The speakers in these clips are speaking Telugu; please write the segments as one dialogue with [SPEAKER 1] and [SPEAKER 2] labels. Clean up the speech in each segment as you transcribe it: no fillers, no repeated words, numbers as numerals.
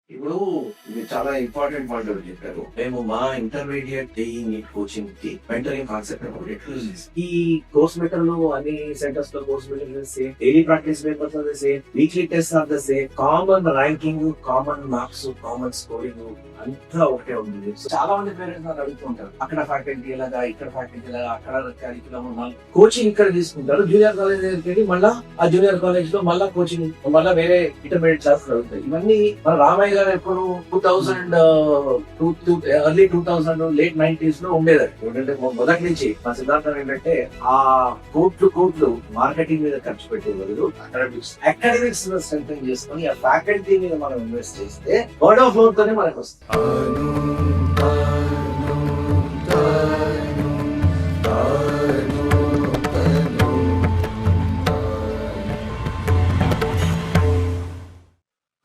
[SPEAKER 1] ఇప్పుడు ఇది చాలా ఇంపార్టెంట్ పాయింట్ ఒకటి చెప్పారు. మేము మా ఇంటర్మీడియట్ జేఈఈ నీట్ కోచింగ్ కి మెంటరింగ్ కాన్సెప్ట్ ఇంట్రొడ్యూస్ చేస్తాం. ఈ కోర్స్ మెటీరియల్ అన్ని సెంటర్స్ లో course material same, daily practice papers are the same, weekly test are the same, common ranking, common marks, common scoring అంతా ఒకటే ఉంది. చాలా మంది పేరెంట్స్ నాకు అడుగుతుంటారు, అక్కడ ఫ్యాకల్టీ ఎలాగా, ఇక్కడ ఫ్యాకల్టీ ఎలాగా, అక్కడ కరికులం కోచింగ్ ఇక్కడ తీసుకుంటారు. జూనియర్ కాలేజ్ దగ్గరికి మళ్ళా ఆ జూనియర్ కాలేజ్ లో మళ్ళా కోచింగ్, మళ్ళా వేరే ఇంటర్మీడియట్ క్లాస్ అవుతాయి. ఇవన్నీ మన రామయ్య గారు ఎప్పుడు 2000 ఎర్లీ 2000 లేట్ 90s లో ఉండేది. ఏంటంటే మొదటి నుంచి మా సిద్ధాంతం ఏంటంటే ఆ కోట్లు మార్కెటింగ్ మీద ఖర్చు పెట్టే బదులు అకాడమిక్స్ స్ట్రెంథెన్ చేసుకుని ఆ ఫ్యాకల్టీ మీద మనం ఇన్వెస్ట్ చేస్తే వర్డ్ ఆఫ్ మౌత్ తోనే మనకు వస్తుంది.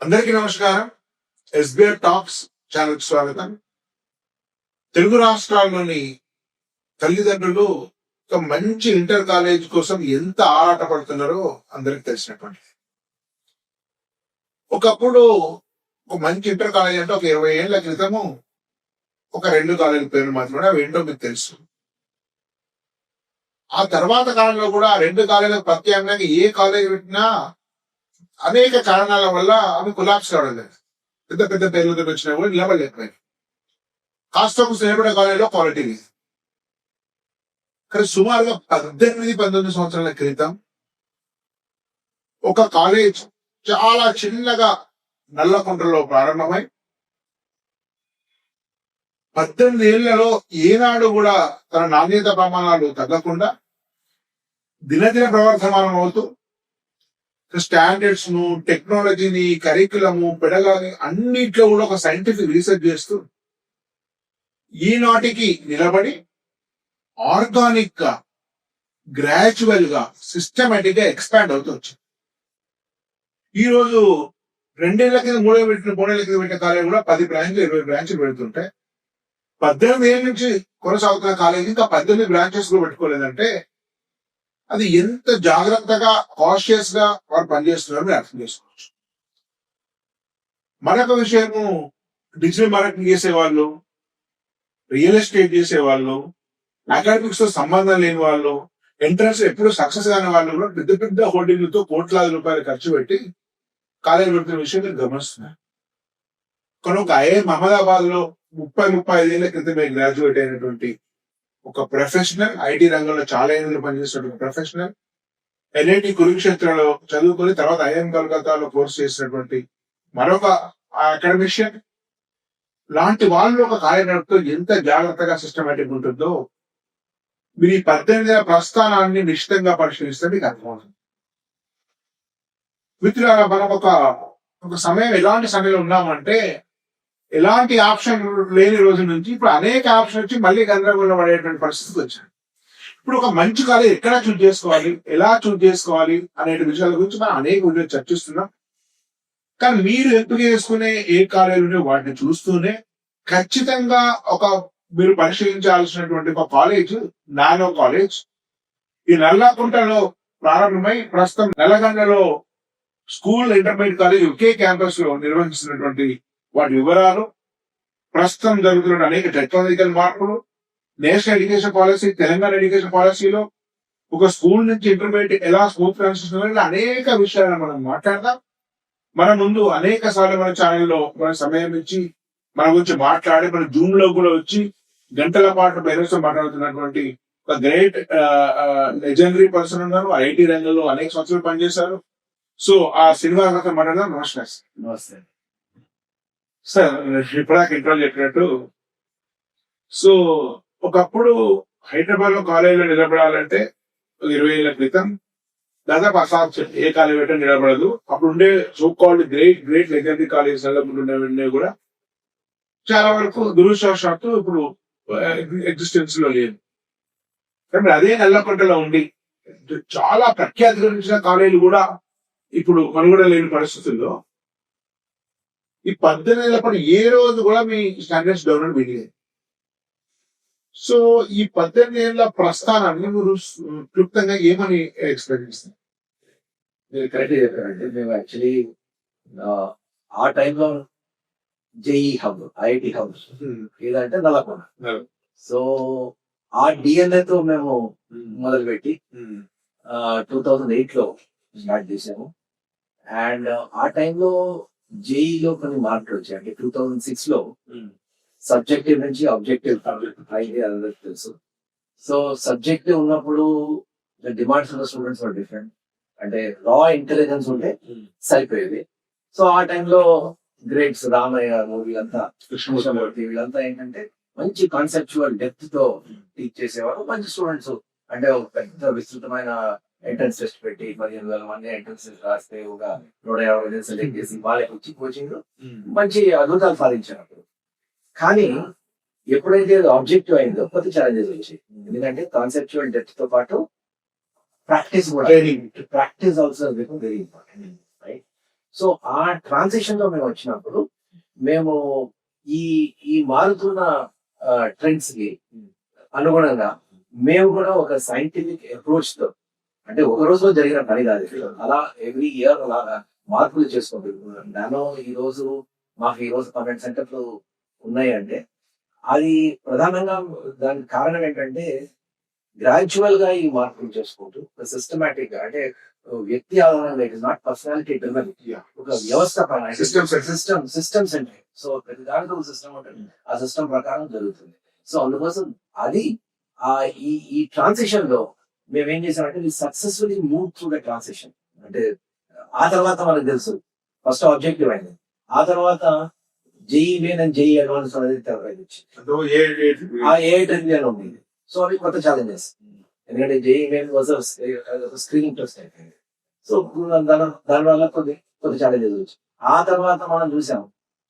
[SPEAKER 2] అందరికీ నమస్కారం. ఎస్బిఆర్ టాక్స్ ఛానల్ కి స్వాగతం. తెలుగు రాష్ట్రాల్లోని తల్లిదండ్రులు ఒక మంచి ఇంటర్ కాలేజ్ కోసం ఎంత ఆరాటపడుతున్నారో అందరికి తెలిసినటువంటి. ఒకప్పుడు ఒక మంచి ఇంటర్ కాలేజ్ అంటే ఒక 20 ఏళ్ల క్రితము ఒక 2 కాలేజీల పేర్లు మాత్రమే, అవి ఏంటో మీకు తెలుసు. ఆ తర్వాత కాలంలో కూడా ఆ 2 కాలేజీలకు ప్రత్యామ్నాయంగా ఏ కాలేజ్ పెట్టినా అనేక కారణాల వల్ల అవి కొలాప్స్ కావడం లేదు. పెద్ద పెద్ద పేర్లతో వచ్చినా కూడా నిలబడలేకపోయింది. కాస్త నిలబడే కాలేజీలో క్వాలిటీ లేదు. కానీ సుమారుగా 18-19 సంవత్సరాల క్రితం ఒక కాలేజ్ చాలా చిన్నగా నల్లకుంటలో ప్రారంభమై 18 ఏళ్లలో ఏనాడు కూడా తన నాణ్యత ప్రమాణాలు తగ్గకుండా దినదిన ప్రవర్తమానం అవుతూ స్టాండర్డ్స్ ను, టెక్నాలజీని, కరికులము, పెడగాని అన్నిట్లో కూడా ఒక సైంటిఫిక్ రీసెర్చ్ చేస్తూ ఈనాటికి నిలబడి ఆర్గానిక్ గా, గ్రాడ్యువల్ గా, సిస్టమేటిక్ గా ఎక్స్పాండ్ అవుతూ వచ్చింది. ఈ రోజు 2 ఏళ్ల కింద 3 ఏళ్ల కింద పెట్టిన కాలేజ్ కూడా 10 బ్రాంచ్లు, 20 బ్రాంచ్లు పెడుతుంటే 18 ఏళ్ళ నుంచి కొనసాగుతున్న కాలేజ్ ఇంకా 18 బ్రాంచెస్ కూడా పెట్టుకోలేదంటే అది ఎంత జాగ్రత్తగా, కాషియస్ గా వారు పనిచేస్తున్నారో మీరు అర్థం చేసుకోవచ్చు. మరొక విషయము, డిజిటల్ మార్కెటింగ్ చేసేవాళ్ళు, రియల్ ఎస్టేట్ చేసేవాళ్ళు, అకాడమిక్స్ తో సంబంధం లేని వాళ్ళు, ఎంట్రన్స్ ఎప్పుడు సక్సెస్ కాని వాళ్ళు కూడా పెద్ద పెద్ద హోర్డింగ్లతో కోట్లాది రూపాయలు ఖర్చు పెట్టి కాలేజ్ పెడుతున్న విషయం మీరు గమనిస్తున్నారు. కానీ ఒక ఐఐఎం అహ్మదాబాద్ లో 30-35 ఏళ్ల క్రితమే గ్రాడ్యుయేట్ అయినటువంటి ఒక ప్రొఫెషనల్, ఐటీ రంగంలో చాలా ఏళ్ళు పనిచేసినటువంటి ప్రొఫెషనల్, ఎన్ఐటి కురుక్షేత్రలో చదువుకొని తర్వాత ఐఐఎం కలకత్తాలో కోర్స్ చేసినటువంటి మరొక అకాడమిషియన్ లాంటి వాళ్ళు ఒక కాలేజ్ నడుపుతూ ఎంత జాగ్రత్తగా సిస్టమేటిక్ ఉంటుందో మీరు ఈ 18 ఏళ్ల ప్రస్థానాన్ని నిశ్చితంగా పరిశీలిస్తే మీకు అర్థమవుతుంది. మిత్రులారా, మనం ఒక సమయం ఎలాంటి సమయంలో ఉన్నామంటే ఎలాంటి ఆప్షన్ లేని రోజు నుంచి ఇప్పుడు అనేక ఆప్షన్ వచ్చి మళ్ళీ గందరగోళం పడేటువంటి పరిస్థితికి వచ్చాయి. ఇప్పుడు ఒక మంచి కాలేజ్ ఎక్కడ చూజ్ చేసుకోవాలి, ఎలా చూజ్ చేసుకోవాలి అనే విషయాల గురించి మనం అనేక వీడియో చర్చిస్తున్నాం. కానీ మీరు ఎంపిక చేసుకునే ఏ కాలేజీలో వాటిని చూస్తూనే ఖచ్చితంగా మీరు పరిశీలించాల్సినటువంటి ఒక కాలేజ్ నానో కాలేజ్. ఈ నల్లకుంటలో ప్రారంభమై ప్రస్తుతం నల్లగండలో స్కూల్, ఇంటర్మీడియట్ కాలేజ్ ఒకే క్యాంపస్ లో నిర్వహిస్తున్నటువంటి వాటి వివరాలు, ప్రస్తుతం జరుగుతున్న అనేక టెక్నాలజికల్ మార్పులు, national education policy, Telangana education పాలసీలో ఒక స్కూల్ నుంచి ఇంటర్మీడియట్ ఎలా స్మూత్ ట్రాన్సిషన్, అనేక విషయాలను మనం మాట్లాడదాం. మన ముందు అనేక సార్లు మన ఛానల్లో మన సమయం ఇచ్చి మన గురించి మాట్లాడి, మన జూమ్ లో కూడా వచ్చి గంటల పాటు పేరెంట్స్ మాట్లాడుతున్నటువంటి ఒక గ్రేట్ లెజెండరీ పర్సన్ ఉన్నారు. ఐటీ రంగంలో అనేక సంవత్సరాలు పనిచేశారు. సో ఆ సినిమా మాట్లాడదాం. నమస్కారం.
[SPEAKER 1] నమస్తే
[SPEAKER 2] సార్. ఇప్పటిదాకా ఇంట్రో చెప్పినట్టు, సో ఒకప్పుడు హైదరాబాద్ లో కాలేజీలో నిలబడాలంటే 20 ఏళ్ల క్రితం దాదాపు అసాధ్యం. ఏ కాలేజ్ పెట్టా నిలబడదు. అప్పుడు ఉండే so called great legendary colleges ఉండే కూడా చాలా వరకు దురదృష్టవశాత్తు ఇప్పుడు ఎగ్జిస్టెన్స్ లో లేదు. కానీ అదే నల్లకుంటలో ఉండి చాలా ప్రఖ్యాతి గురించిన కాలేజీలు కూడా ఇప్పుడు మనుగడ లేని పరిస్థితుల్లో ఈ 18 ఏళ్ల పాటు ఏ రోజు కూడా మీ స్టాండర్డ్స్ డెవలప్ పెరిగాయి. సో ఈ 18 ఏళ్ల ప్రస్థానాన్ని మీరు క్లుప్తంగా ఏమని ఎక్స్ప్లెయిన్ చేస్తారు?
[SPEAKER 1] మీరు కరెక్ట్ చెప్పారంటే మేము యాక్చువల్లీ ఆ టైంలో జేఈ హబ్, ఐఐటి హబ్ ఏదంటే నల్లకొండ. సో ఆ DNA తో మేము మొదలుపెట్టి 2008 లో స్టార్ట్ చేసాము. అండ్ ఆ టైంలో జేఈలో కొన్ని మార్పులు వచ్చాయి. అంటే 2006 లో సబ్జెక్టివ్ నుంచి ఆబ్జెక్టివ్ అయింది, అందరికి తెలుసు. సో సబ్జెక్టివ్ ఉన్నప్పుడు డిమాండ్స్ ఉన్న స్టూడెంట్స్ ఆర్ డిఫరెంట్. అంటే రా ఇంటెలిజెన్స్ ఉంటే సరిపోయేది. సో ఆ టైంలో గ్రేట్స్ రామయ్య గారు వీళ్ళంతా, కృష్ణమూర్తి వీళ్ళంతా ఏంటంటే మంచి కాన్సెప్చువల్ డెప్త్ తో టీచ్ చేసేవారు. మంచి స్టూడెంట్స్ అంటే ఒక పెద్ద విస్తృతమైన ఎంట్రన్స్ టెస్ట్ పెట్టి 15,000 మంది ఎంట్రన్స్ టెస్ట్ రాస్తే ఒక 150 మంది సెలెక్ట్ చేసి వాళ్ళకి వచ్చి కోచింగ్ మంచి అద్భుతాలు సాధించారు. కానీ ఎప్పుడైతే ఆబ్జెక్టివ్ అయిందో కొత్త ఛాలెంజెస్ వచ్చాయి. ఎందుకంటే కాన్సెప్చువల్ డెప్త్ తో పాటు ప్రాక్టీస్ కూడా, practice also very important, right? So ఆ ట్రాన్సిషన్ లో మేము వచ్చినప్పుడు మేము ఈ ఈ మారుతున్న ట్రెండ్స్ కి అనుగుణంగా మేము కూడా ఒక సైంటిఫిక్ అప్రోచ్ తో, అంటే ఒక రోజులో జరిగిన పని కాదు, అలా ఎవ్రీ ఇయర్ అలాగా మార్పులు చేసుకుంటున్నాం. నానో మాకు ఈ రోజు 12 సెంటర్లు ఉన్నాయి అంటే అది ప్రధానంగా దానికి కారణం ఏంటంటే గ్రాడ్యువల్ గా ఈ మార్పులు చేసుకుంటూ సిస్టమాటిక్ గా, అంటే వ్యక్తి ఆధారంగా, it is not personality driven, ఒక వ్యవస్థ సిస్టమ్స్ అంటే. సో ప్రతి దాంట్లో సిస్టమ్ ఉంటుంది, ఆ సిస్టమ్ ప్రకారం జరుగుతుంది. సో అందుకోసం అది ఈ ట్రాన్సిషన్ లో మేము ఏం చేసామంటే successfully move through the transition. అంటే ఆ తర్వాత మనకు తెలుసు ఫస్ట్ ఆబ్జెక్టివ్ అయింది, ఆ తర్వాత JEE main and JEE advance అనేది ఏఐటి ఉంది. సో అవి కొత్త ఛాలెంజెస్, ఎందుకంటే జేఈ మెయిన్ స్క్రీనింగ్ టెస్ట్ అయిపోయింది. సో దానివల్ల కొత్త ఛాలెంజెస్ వచ్చాయి. ఆ తర్వాత మనం చూసాం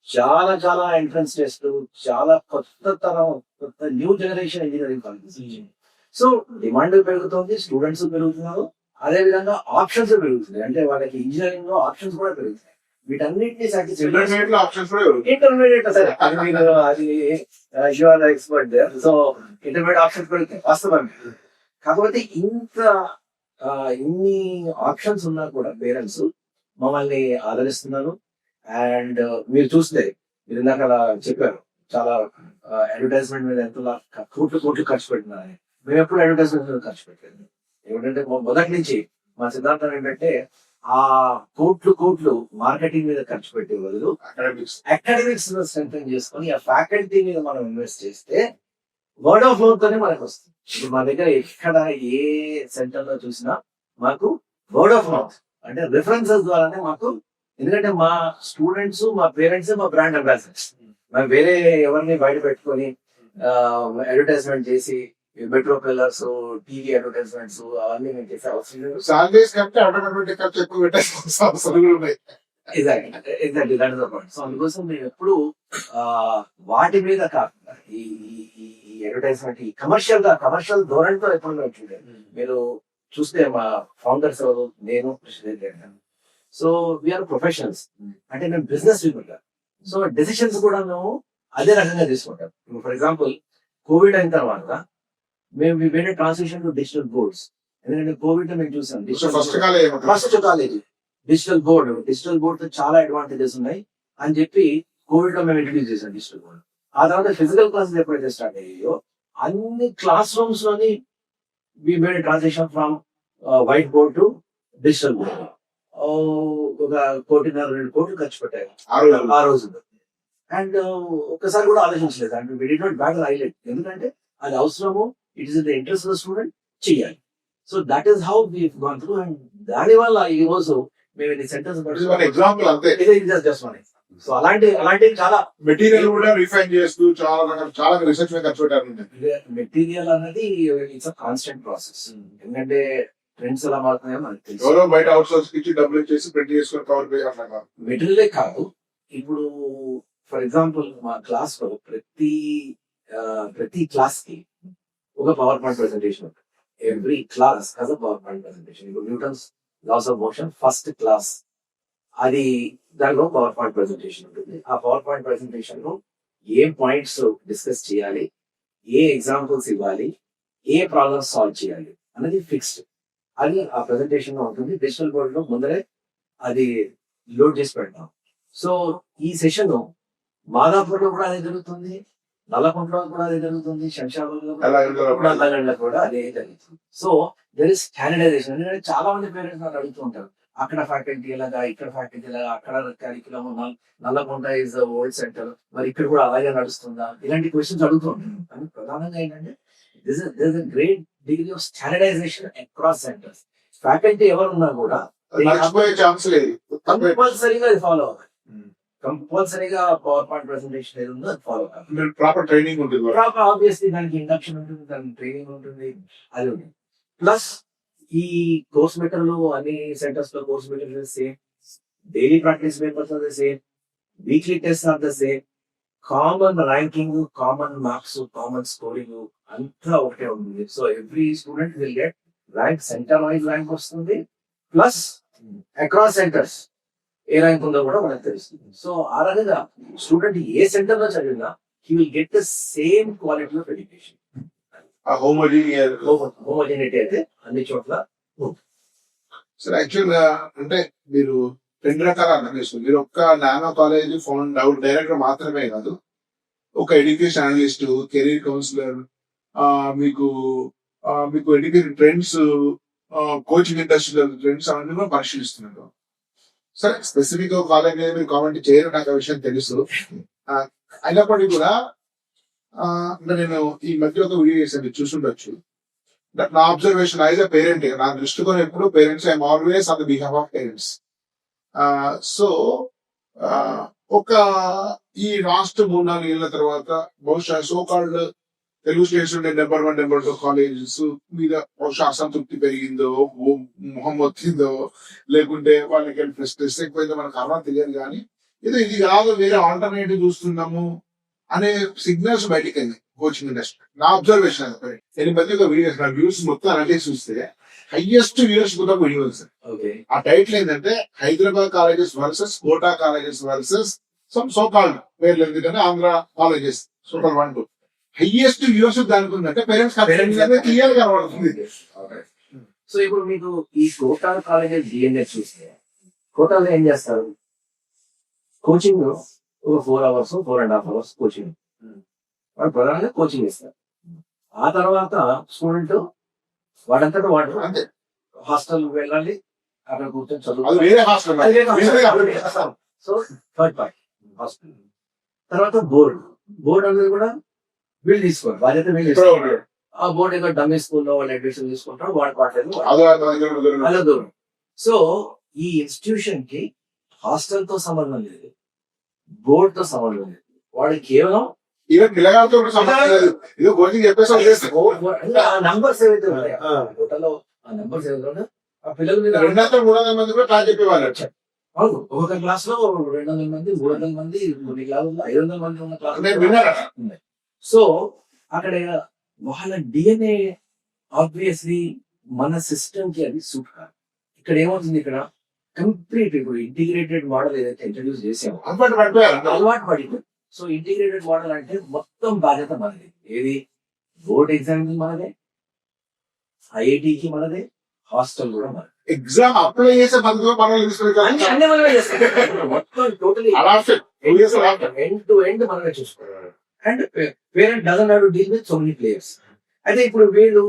[SPEAKER 1] చాలా చాలా ఎంట్రన్స్ టెస్ట్, చాలా కొత్త new generation engineering colleges. So demand పెరుగుతుంది, స్టూడెంట్స్ పెరుగుతున్నారు, అదే విధంగా ఆప్షన్స్ పెరుగుతుంది. అంటే వాళ్ళకి ఇంజనీరింగ్ లో ఆప్షన్స్ కూడా పెరుగుతాయి. వీటన్నిటిని ఇంటర్మీడియట్ సరే అది మీరు అది you're expert there. So intermediate options పెరుగుతాయి వాస్తవం. కాకపోతే ఇన్ని ఆప్షన్స్ ఉన్నా కూడా పేరెంట్స్ మమ్మల్ని ఆదరిస్తున్నారు. అండ్ మీరు చూస్తే, మీరు ఇందాక అలా చెప్పారు, చాలా అడ్వర్టైజ్మెంట్ మీద ఎంత కోట్లు ఖర్చు పెట్టినారని. మేము ఎప్పుడు అడ్వర్టైజ్మెంట్ మీద ఖర్చు పెట్టలేదు. ఏమిటంటే మొదటి నుంచి మా సిద్ధాంతం ఏంటంటే ఆ కోట్లు మార్కెటింగ్ మీద ఖర్చు పెట్టే బదులు అకాడమిక్స్ స్ట్రెంథెన్ చేసుకొని ఆ ఫ్యాకల్టీ మీద మనం ఇన్వెస్ట్ చేస్తే వర్డ్ ఆఫ్ మౌత్ తోనే మనకు వస్తుంది. ఇప్పుడు మా దగ్గర ఎక్కడ ఏ సెంటర్ లో చూసినా మాకు వర్డ్ ఆఫ్ మౌత్ అంటే రిఫరెన్సెస్ ద్వారానే మాకు, ఎందుకంటే మా స్టూడెంట్స్, మా పేరెంట్స్ మా బ్రాండ్ అంబాసిడర్స్. మేము వేరే ఎవరిని బయట పెట్టుకొని అడ్వర్టైజ్మెంట్ చేసి మెట్రో పిల్లర్స్, టీవీ అడ్వర్టైజ్మెంట్స్ అవన్నీ మేము చేసే అవసరం లేదు. సో అందుకోసం మేము ఎప్పుడు వాటి మీద కాకుండా ఈ అడ్వర్టైజ్మెంట్ ఈ కమర్షియల్ ధోరణితో ఎప్పుడు మేము చూడండి. మీరు చూస్తే మా ఫౌండర్స్ ఎవరు, నేను ప్రెసిడెంట్. సో వీఆర్ ప్రొఫెషనల్స్, అంటే మేము బిజినెస్ పీపుల్. సో డెసిషన్స్ కూడా మేము అదే రకంగా తీసుకుంటాం. ఫర్ ఎగ్జాంపుల్ కోవిడ్ అయిన తర్వాత మేము వేరే ట్రాన్సిషన్ టు డిజిటల్ బోర్డ్స్. ఎందుకంటే కోవిడ్ లో మేము చూసాం ఫస్ట్ కాలేజ్ డిజిటల్ బోర్డ్ తో చాలా అడ్వాంటేజెస్ ఉన్నాయి అని చెప్పి కోవిడ్ లో మేము ఇంట్రడ్యూస్ చేసాం డిజిటల్ బోర్డ్. ఆ తర్వాత ఫిజికల్ క్లాసెస్ ఎప్పుడైతే స్టార్ట్ అయ్యాయో అన్ని క్లాస్ రూమ్స్ లోని we made transition from whiteboard to digital board. ఒక 1.5-2 కోట్లు ఖర్చు పెట్టారు ఆ రోజుల్లో. అండ్ ఒక్కసారి కూడా ఆలోచించలేదు. అంటే we did not back highlight, ఎందుకంటే అది అవసరము, it is the interest of student చేయాలి. So that is how we gone through. And దాని వల్ల ఈ రోజు మేము ఇన్ని సెంటర్స్
[SPEAKER 2] ఎగ్జాంపుల్ అంతే.
[SPEAKER 1] Just one. సో అలాంటి చాలా
[SPEAKER 2] మెటీరియల్ కూడా రిఫైన్ చేస్తూ చాలా రీసెర్చ్ మీద ఖర్చు పెట్టారు.
[SPEAKER 1] మెటీరియల్ అనేది ఇట్స్ అ కాన్స్టెంట్ ప్రాసెస్. ఎందుకంటే ట్రెండ్స్ ఎలా మారుతున్నాయో మనకు తెలుసు.
[SPEAKER 2] ఎవరో బయట అవుట్ సోర్స్ ఇచ్చి డబ్బులు ఇచ్చేసి ప్రింట్ చేసుకుని కవర్ పేజ్ అట్లా కాదు.
[SPEAKER 1] మెటీరియలే కాదు, ఇప్పుడు ఫర్ ఎగ్జాంపుల్ మా క్లాస్ లో ప్రతి క్లాస్ కి ఒక పవర్ పాయింట్ ప్రెజెంటేషన్ ఉంటుంది. Every class has a power point presentation. ఇప్పుడు Newton's laws of motion first class, అది దానిలో పవర్ పాయింట్ ప్రెజెంటేషన్ ఉంటుంది. ఆ పవర్ పాయింట్ ప్రెజెంటేషన్ లో ఏ పాయింట్స్ డిస్కస్ చేయాలి, ఏ ఎగ్జాంపుల్స్ ఇవ్వాలి, ఏ ప్రాబ్లమ్స్ సాల్వ్ చేయాలి అనేది ఫిక్స్డ్. అది ఆ ప్రెజెంటేషన్ లో ఉంటుంది. డిజిటల్ బోర్డ్ లో ముందరే అది లోడ్ చేసి పెడతాం. సో ఈ సెషన్ మాదాపూర్లో కూడా అదే జరుగుతుంది, నల్లకుంటలో కూడా అదే జరుగుతుంది, శంషాబాద్లో
[SPEAKER 2] అలాగే
[SPEAKER 1] నల్లగండ్లో కూడా అదే జరుగుతుంది. So there is standardisation. ఎందుకంటే చాలా మంది పేరెంట్స్ నన్ను అడుగుతూ ఉంటారు, అక్కడ ఫ్యాకల్టీ ఎలాగా, ఇక్కడ ఫ్యాకల్టీ ఎలాగా, అక్కడ curriculum, Nallakunta is old centre, మరి ఇక్కడ కూడా అలాగే నడుస్తుందా, ఇలాంటి క్వశ్చన్స్ అడుగుతూ ఉంటారు. కానీ ప్రధానంగా ఏంటంటే this is a great degree of standardisation across centres. Faculty ఎవరున్నా కూడా
[SPEAKER 2] మర్చిపోయే ఛాన్స్ లేదు.
[SPEAKER 1] కంపల్సరీగా అది ఫాలో అవ్వాలి. కంపల్సరీగా పవర్ పాయింట్ ప్రెసెంటేషన్ ఏది ఉందో అది ఫాలో అవ్వాలి.
[SPEAKER 2] ప్రాపర్ ట్రైనింగ్ ఉంటుంది.
[SPEAKER 1] ప్రాపర్ ఆబ్వియస్లీ దానికి ఇండక్షన్ ఉంటుంది, దానికి ట్రైనింగ్ ఉంటుంది, అది ఉంటుంది. ప్లస్ ఈ కోర్స్ మెటీరియల్ అన్ని సెంటర్స్ లో course material same, daily practice papers are the same, weekly test are the same, common ranking, common marks, common scoring అంతా ఒకటే ఉంటుంది. So every student will get rank, centre wise rank వస్తుంది, ప్లస్ అక్రాస్ సెంటర్స్ ఏ ర్యాంక్ ఉందో కూడా మనకు తెలుస్తుంది. సో ఆ రకంగా స్టూడెంట్ ఏ సెంటర్ లో చదివినా he will get the same quality of education. Homogeneity అయితే అన్ని చోట్ల.
[SPEAKER 2] సార్ యాక్చువల్ గా అంటే మీరు రెండు రకాల అర్థం చేసుకోండి. మీరు ఒక్క nano college found out director మాత్రమే కాదు, ఒక ఎడ్యుకేషన్ అనలిస్ట్, కెరీర్ కౌన్సిలర్, మీకు మీకు education trends, coaching industry trends అవన్నీ కూడా పరిశీలిస్తున్నారు. సరే స్పెసిఫిక్ గా కాలేజ్ మీద మీరు కామెంట్ చేయరు, నాకు ఆ విషయం తెలుసు. అయినప్పటికీ కూడా అంటే నేను ఈ మధ్య ఒక వీడియో చేశాను, చూసుండొచ్చు. నా అబ్జర్వేషన్ యాజ్ అ పేరెంట్, నా దృష్టికోణం ఎప్పుడు parents, I'm always on the behalf of parents. So ఒక ఈ లాస్ట్ 3-4 ఏళ్ల తర్వాత బహుశా సో కాల్డ్ తెలుగు స్టేట్స్ ఉండే నెంబర్ 1, నెంబర్ 2 కాలేజెస్ మీద బహుశా అసంతృప్తి పెరిగిందో, మొహం వచ్చిందో, లేకుంటే వాళ్ళకి స్ట్రెస్ ఎక్కువైందో మనకు అర్థం తెలియదు. కానీ ఇది కాదు, వేరే ఆల్టర్నేటివ్ చూస్తున్నాము అనే సిగ్నల్స్ బయటికి వెళ్ళాయి కోచింగ్ ఇండస్ట్రీ. నా అబ్జర్వేషన్ అది. నేను మధ్య ఒక వీడియోస్, నా వ్యూస్ మొత్తం అనలైజ్ చూస్తే హైయెస్ట్ వ్యూస్ కూడా వీడియోస్. ఆ టైటిల్ ఏంటంటే Hyderabad colleges versus Kota colleges versus some so called పేర్లు, ఎందుకంటే Andhra colleges so called 1, 2 highest views దానికి ఉందంటే పేరెంట్స్ క్లియర్ గా కనబడుతుంది.
[SPEAKER 1] సో ఇప్పుడు మీకు ఈ కోటా కాలేజెస్ డిఎన్ఎస్ చూస్తే కోటాలో ఏం చేస్తారు, కోచింగ్ 4 hours, 4.5 hours కోచింగ్, వాడు ప్రధానంగా కోచింగ్ ఇస్తారు. ఆ తర్వాత స్టూడెంట్ వాడంతటా వాడు
[SPEAKER 2] అంతే
[SPEAKER 1] హాస్టల్ వెళ్ళాలి, అక్కడ కూర్చొని
[SPEAKER 2] అది
[SPEAKER 1] చదువు.
[SPEAKER 2] వేరే hostel.
[SPEAKER 1] So third party hostel. తర్వాత బోర్డు అనేది కూడా వీళ్ళు తీసుకోవాలి, బాధ్యత వీళ్ళు తీసుకోవాలి. ఆ బోర్డు ఏదో డమ్మీ స్కూల్లో వాళ్ళు అడ్మిషన్ తీసుకుంటారు, వాడు పాటలేదు అలా దూరం. సో ఈ ఇన్స్టిట్యూషన్ కి హాస్టల్ తో సంబంధం లేదు, బోర్డు తో సంబంధం లేదు. వాడు కేవలం
[SPEAKER 2] పిల్లగాలతో కోచింగ్ చెప్పేసి
[SPEAKER 1] ఆ నంబర్స్ ఏవైతే ఉన్నాయో కోటలో, ఆ నంబర్స్ ఏవైతే ఉన్నాయో ఆ పిల్లల మీద
[SPEAKER 2] 200-300 మంది కూడా క్లాస్ చెప్పేవాళ్ళు.
[SPEAKER 1] అవును, ఒక క్లాస్ లో 200 మంది, 300 మంది, కొన్ని క్లాసుల్లో 500 మంది ఉన్న క్లాస్ ఉన్నాయి. సో అక్కడ వాళ్ళ డిఎన్ఏ ఆబ్వియస్లీ మన సిస్టమ్ కి అది సూట్ కాదు. ఇక్కడ ఏమవుతుంది, ఇక్కడ కంప్లీట్ ఇప్పుడు ఇంటిగ్రేటెడ్ మోడల్ ఏదైతే ఇంట్రడ్యూస్ చేసామో అలవాటు పడిపోయింది. సో ఇంటిగ్రేటెడ్ మోడల్ అంటే మొత్తం బాధ్యత మనది. ఏది, బోర్డ్ ఎగ్జామ్ కి మనదే, ఐఐటికి మనదే, హాస్టల్ కూడా మనదే.
[SPEAKER 2] ఎగ్జామ్ అప్లై చేసే
[SPEAKER 1] అన్ని మనమే చేస్తాం. మొత్తం టోటలీ ఎండ్ టు ఎండ్ మనమే చూసుకోవాలి. And parent doesn't have to deal with so many players. అయితే ఇప్పుడు వీళ్ళు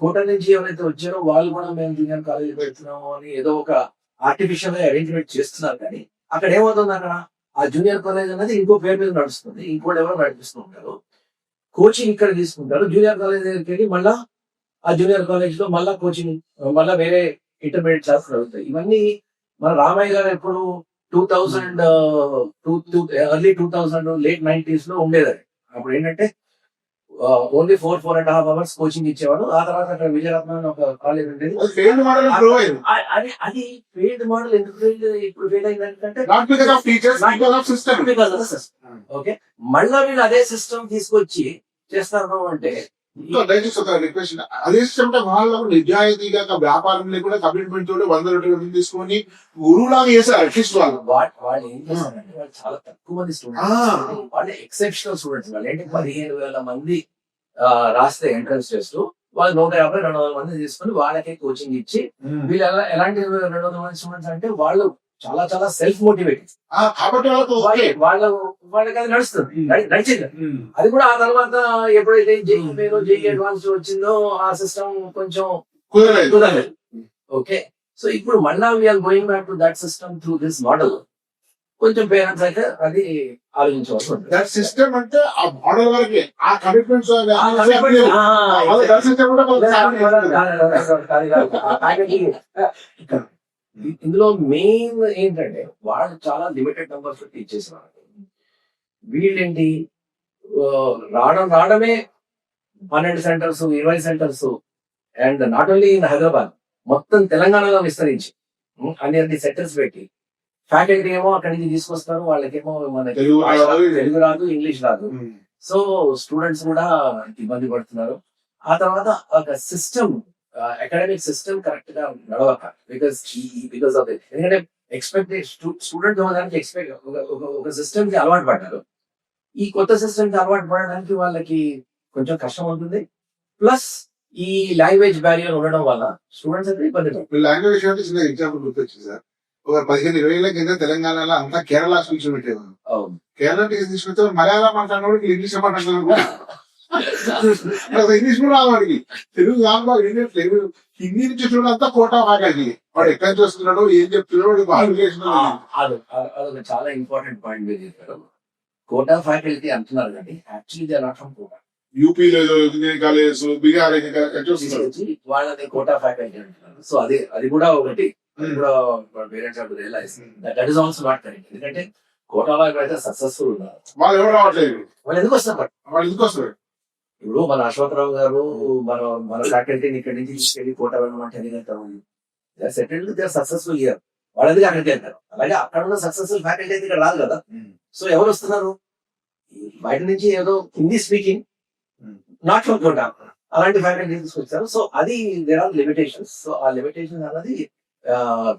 [SPEAKER 1] కోట నుంచి ఎవరైతే వచ్చారో వాళ్ళు కూడా మేము జూనియర్ కాలేజీ పెడుతున్నాము అని ఏదో ఒక ఆర్టిఫిషియల్ అరేంజ్మెంట్ చేస్తున్నారు. కానీ అక్కడ ఏమవుతుంది, అక్కడ ఆ జూనియర్ కాలేజ్ అనేది ఇంకో పేరు మీద నడుస్తుంది, ఇంకోటి ఎవరో నడిపిస్తూ ఉంటారు. కోచింగ్ ఇక్కడ తీసుకుంటారు, జూనియర్ కాలేజ్ దగ్గరికి వెళ్ళి మళ్ళా ఆ జూనియర్ కాలేజ్ లో మళ్ళా కోచింగ్, మళ్ళా వేరే ఇంటర్మీడియట్ క్లాసులు అవుతాయి. ఇవన్నీ మన రామయ్య గారు ఎప్పుడు 2000 ఎర్లీ 2000 లేట్ 90s లో ఉండేది. అప్పుడు ఏంటంటే ఓన్లీ 4.5 hours కోచింగ్ ఇచ్చేవాడు. ఆ తర్వాత అక్కడ విజయరత్న ఒక కాలేజ్ ఉండేది. అది ఫెయిల్డ్ మోడల్. ఎందుకు ఇప్పుడు ఫెయిల్ అయిందంటే ఓకే, మళ్ళా వీళ్ళు అదే సిస్టమ్ తీసుకొచ్చి చేస్తారు అంటే
[SPEAKER 2] అదే సిస్టమ్ వాళ్ళు నిజాయితీగా వ్యాపారం లేకుండా కమిట్మెంట్ తోటి 100 మంది తీసుకొని గురువులాగా చేశారు. అట్లీస్ట్
[SPEAKER 1] వాళ్ళు ఏం చేస్తారంటే వాళ్ళు చాలా తక్కువ మంది స్టూడెంట్స్, వాళ్ళు ఎక్సెప్షనల్ స్టూడెంట్స్. వాళ్ళు ఏంటి 15,000 మంది రాస్తే ఎంట్రన్స్ టెస్ట్, వాళ్ళు 150-200 మంది తీసుకొని వాళ్ళకే కోచింగ్ ఇచ్చి వీళ్ళు ఎలాంటి 200 మంది స్టూడెంట్స్ అంటే వాళ్ళు చాలా చాలా సెల్ఫ్ మోటివేటెడ్.
[SPEAKER 2] కాబట్టి వాళ్ళకు ఓకే.
[SPEAKER 1] వాళ్ళకి అది నడుస్తుంది, నడిచింది. అది కూడా ఆ తర్వాత ఎప్పుడైతే జేఈ అడ్వాన్స్ వచ్చిందో ఆ సిస్టమ్ కొంచెం
[SPEAKER 2] కుదరలేదు.
[SPEAKER 1] కుదరలేదు. ఓకే, సో ఇప్పుడు మళ్ళా we're going back to that system through this model. కొంచెం పేరెంట్స్ అయితే అది ఆలోచించవలసి ఉంటుంది.
[SPEAKER 2] దట్ సిస్టమ్ అంటే ఆ మోడల్ వరకే, ఆ కమిట్మెంట్స్
[SPEAKER 1] ఇందులో మెయిన్ ఏంటంటే వాళ్ళు చాలా లిమిటెడ్ నెంబర్స్ టీచ్ చేసిన వీళ్ళేంటి రావడమే 12 centres 20 centres and not only in Hyderabad, మొత్తం తెలంగాణలో విస్తరించి అన్ని సెంటర్స్ పెట్టి ఫ్యాకల్టీ ఏమో అక్కడి నుంచి తీసుకొస్తారు, వాళ్ళకేమో మన తెలుగు రాదు, ఇంగ్లీష్ రాదు. సో స్టూడెంట్స్ కూడా ఇబ్బంది పడుతున్నారు. ఆ తర్వాత ఒక సిస్టమ్, అకాడమిక్ సిస్టమ్ కరెక్ట్ గా నడవక, బికాస్ ఆఫ్ ఇట్. ఎందుకంటే స్టూడెంట్ దానికి ఒక సిస్టమ్ కి అలవాటు పడ్డారు. ఈ కొత్త సిస్టమ్ కి అలవాటు పడడానికి వాళ్ళకి కొంచెం కష్టం అవుతుంది. ప్లస్ ఈ లాంగ్వేజ్ బ్యారియర్ ఉండడం వల్ల స్టూడెంట్స్ అయితే ఇబ్బంది పడుతుంది.
[SPEAKER 2] లాంగ్వేజ్ అంటే చిన్న ఎగ్జాంపుల్ గుర్తొచ్చింది సార్. ఒక 15-20 ఏళ్ల కింద తెలంగాణలో అంతా కేరళ స్కూల్స్ పెట్టేవారు. కేరళ తీసుకుంటే మలయాళం మాట్లాడినోడికి ఇంగ్లీష్ మాట్లాడుతున్నారు. ఇంగ్లీష్ కూడా వాడికి తెలుగు కాదు, తెలుగు హిందీ నుంచి చూడంతా కోటా ఫ్యాకల్టీ. వాడు ఎక్కడి నుంచి వస్తున్నాడు, ఏం చెప్తున్నాడు,
[SPEAKER 1] అదొక చాలా ఇంపార్టెంట్ పాయింట్ మీరు చెప్పారు. కోటా ఫ్యాకల్టీ అంటున్నారు కానీ actually they are not from Kota.
[SPEAKER 2] యూపీలో ఇంజనీరింగ్ కాలేజ్, బీహార్
[SPEAKER 1] వాళ్ళని కోటా ఫ్యాకల్టీ అంటున్నారు. సో అది కూడా ఒకటి, parents have to realise that is also not correct. ఎందుకంటే కోటాలో ఎవరైతే సక్సెస్ఫుల్ ఉన్నారు
[SPEAKER 2] వాళ్ళు ఎవరు రావట్లేదు,
[SPEAKER 1] వాళ్ళు ఎందుకు వస్తారు? ఇప్పుడు మన అశ్వత్థరావు గారు మన ఫ్యాకల్టీని ఇక్కడి నుంచి తీసుకెళ్లి కోట వెళ్ళమంటే ఎందుకు వెళ్తారు? Settled, they are successful year, వాళ్ళు ఎందుకు అక్కడికి వెళ్తారు? అలాగే అక్కడ ఉన్న సక్సెస్ఫుల్ ఫ్యాకల్టీ అయితే ఇక్కడ రాదు కదా. సో ఎవరు వస్తున్నారు? బయట నుంచి ఏదో హిందీ స్పీకింగ్ నాట్ ఫ్రమ్ కోట అలాంటి ఫ్యాకల్టీ తీసుకొచ్చారు. సో అది దేర్ ఆర్ లిమిటేషన్స్. సో ఆ లిమిటేషన్ అనేది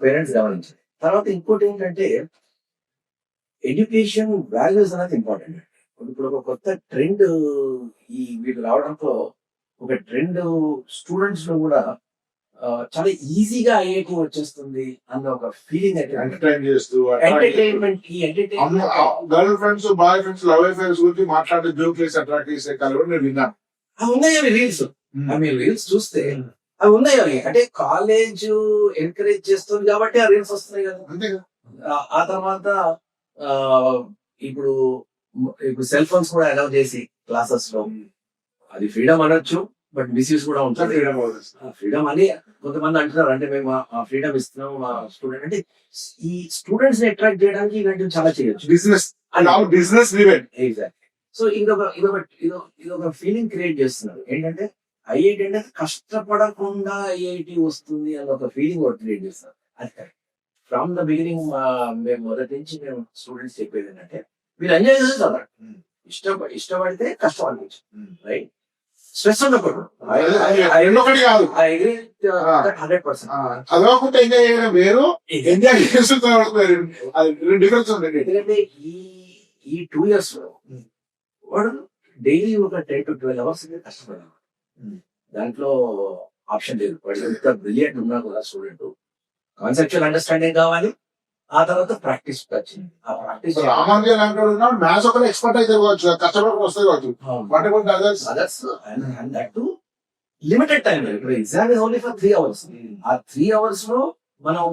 [SPEAKER 1] పేరెంట్స్ గమనించాలి. తర్వాత ఇంకోటి ఏంటంటే ఎడ్యుకేషన్ వాల్యూస్ అనేది ఇంపార్టెంట్. ఇప్పుడు ఒక కొత్త ట్రెండ్ ఈ వీళ్ళు రావడంతో ఒక ట్రెండ్ స్టూడెంట్స్ లో కూడా చాలా ఈజీగా ఐఐటి వచ్చేస్తుంది అన్న ఒక ఫీలింగ్ అయితే
[SPEAKER 2] ఎంటర్టైన్ చేస్తూ
[SPEAKER 1] entertainment
[SPEAKER 2] girlfriends boyfriends love affairs గురించి మాట్లాడే జోక్ చేసి అట్రాక్ట్ చేసే కాలం నేను విన్నాను.
[SPEAKER 1] అవి ఉన్నాయి, అవి రీల్స్, మీరు రీల్స్ చూస్తే అవి ఉన్నాయి. అవి అంటే కాలేజ్ ఎంకరేజ్ చేస్తుంది కాబట్టి ఆ రీల్స్ వస్తున్నాయి కదా.
[SPEAKER 2] అంతేగా.
[SPEAKER 1] ఆ తర్వాత ఇప్పుడు సెల్ ఫోన్స్ కూడా అలౌ చేసి క్లాసెస్ లో, అది ఫ్రీడమ్ అనొచ్చు, బట్ మిస్యూజ్ కూడా ఉంటుంది. ఫ్రీడమ్ అని కొంతమంది అంటున్నారు, అంటే మేము ఆ ఫ్రీడమ్ ఇస్తున్నాం మా స్టూడెంట్ అంటే. ఈ స్టూడెంట్స్ ని అట్రాక్ట్ చేయడానికి ఇలాంటివి చాలా చేయొచ్చు.
[SPEAKER 2] Business
[SPEAKER 1] exact. సో ఇదొక ఫీలింగ్ క్రియేట్ చేస్తున్నారు. ఏంటంటే ఐఐటి అంటే కష్టపడకుండా ఐఐటి వస్తుంది అన్న ఒక ఫీలింగ్ క్రియేట్ చేస్తారు. అది కరెక్ట్. ఫ్రమ్ ద బిగినింగ్ మేము మొదటి నుంచి మేము స్టూడెంట్స్ చెప్పేది ఏంటంటే మీరు ఎంజాయ్ చేసి చదవండి, ఇష్టపడితే కష్టం అనిపించు, రైట్? స్ట్రెస్ ఉండకూడదు.
[SPEAKER 2] చదవకుండా ఎంజాయ్ చేయడం వేరు, ఎంజాయ్ చేస్తూ డిఫరెన్స్ ఉంది.
[SPEAKER 1] ఎందుకంటే ఈ 2 years లో వాడు డైలీ ఒక 10 to 12 hours కష్టపడాలి. దాంట్లో ఆప్షన్ లేదు. వాడు ఎంత బ్రిలియంట్ ఉన్నా కూడా స్టూడెంట్ కాన్సెప్చువల్ అండర్స్టాండింగ్ కావాలి, ఆ తర్వాత ప్రాక్టీస్ వచ్చింది. ఆ ప్రాక్టీస్
[SPEAKER 2] మ్యాథ్స్ ఒక ఎక్స్పర్ట్ అయితే కష్టపడి వస్తే
[SPEAKER 1] others and that to limited time. ఇప్పుడు exam is only for 3 hours. ఆ 3 hours లో మనం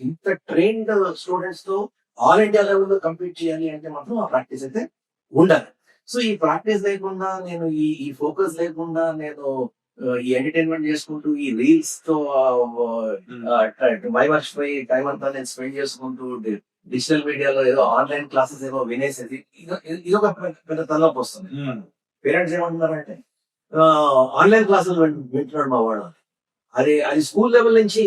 [SPEAKER 1] ఇంత ట్రైన్డ్ స్టూడెంట్స్ తో ఆల్ ఇండియా లెవెల్ లో కంపీట్ చేయాలి అంటే మాత్రం ఆ ప్రాక్టీస్ అయితే ఉండాలి. సో ఈ ప్రాక్టీస్ లేకుండా నేను ఈ ఫోకస్ లేకుండా నేను ఈ ఎంటర్టైన్మెంట్ చేసుకుంటూ ఈ రీల్స్ తో మర్చిపోయి టైం అంతా నేను స్పెండ్ చేసుకుంటూ డిజిటల్ మీడియాలో ఏదో ఆన్లైన్ క్లాసెస్ ఏదో వినేసేది, ఇది ఒక పెద్ద తలనొప్పి వస్తుంది. పేరెంట్స్ ఏమంటున్నారంటే ఆన్లైన్ క్లాసెస్ వింటున్నాడు మా వాడు, అది స్కూల్ లెవెల్ నుంచి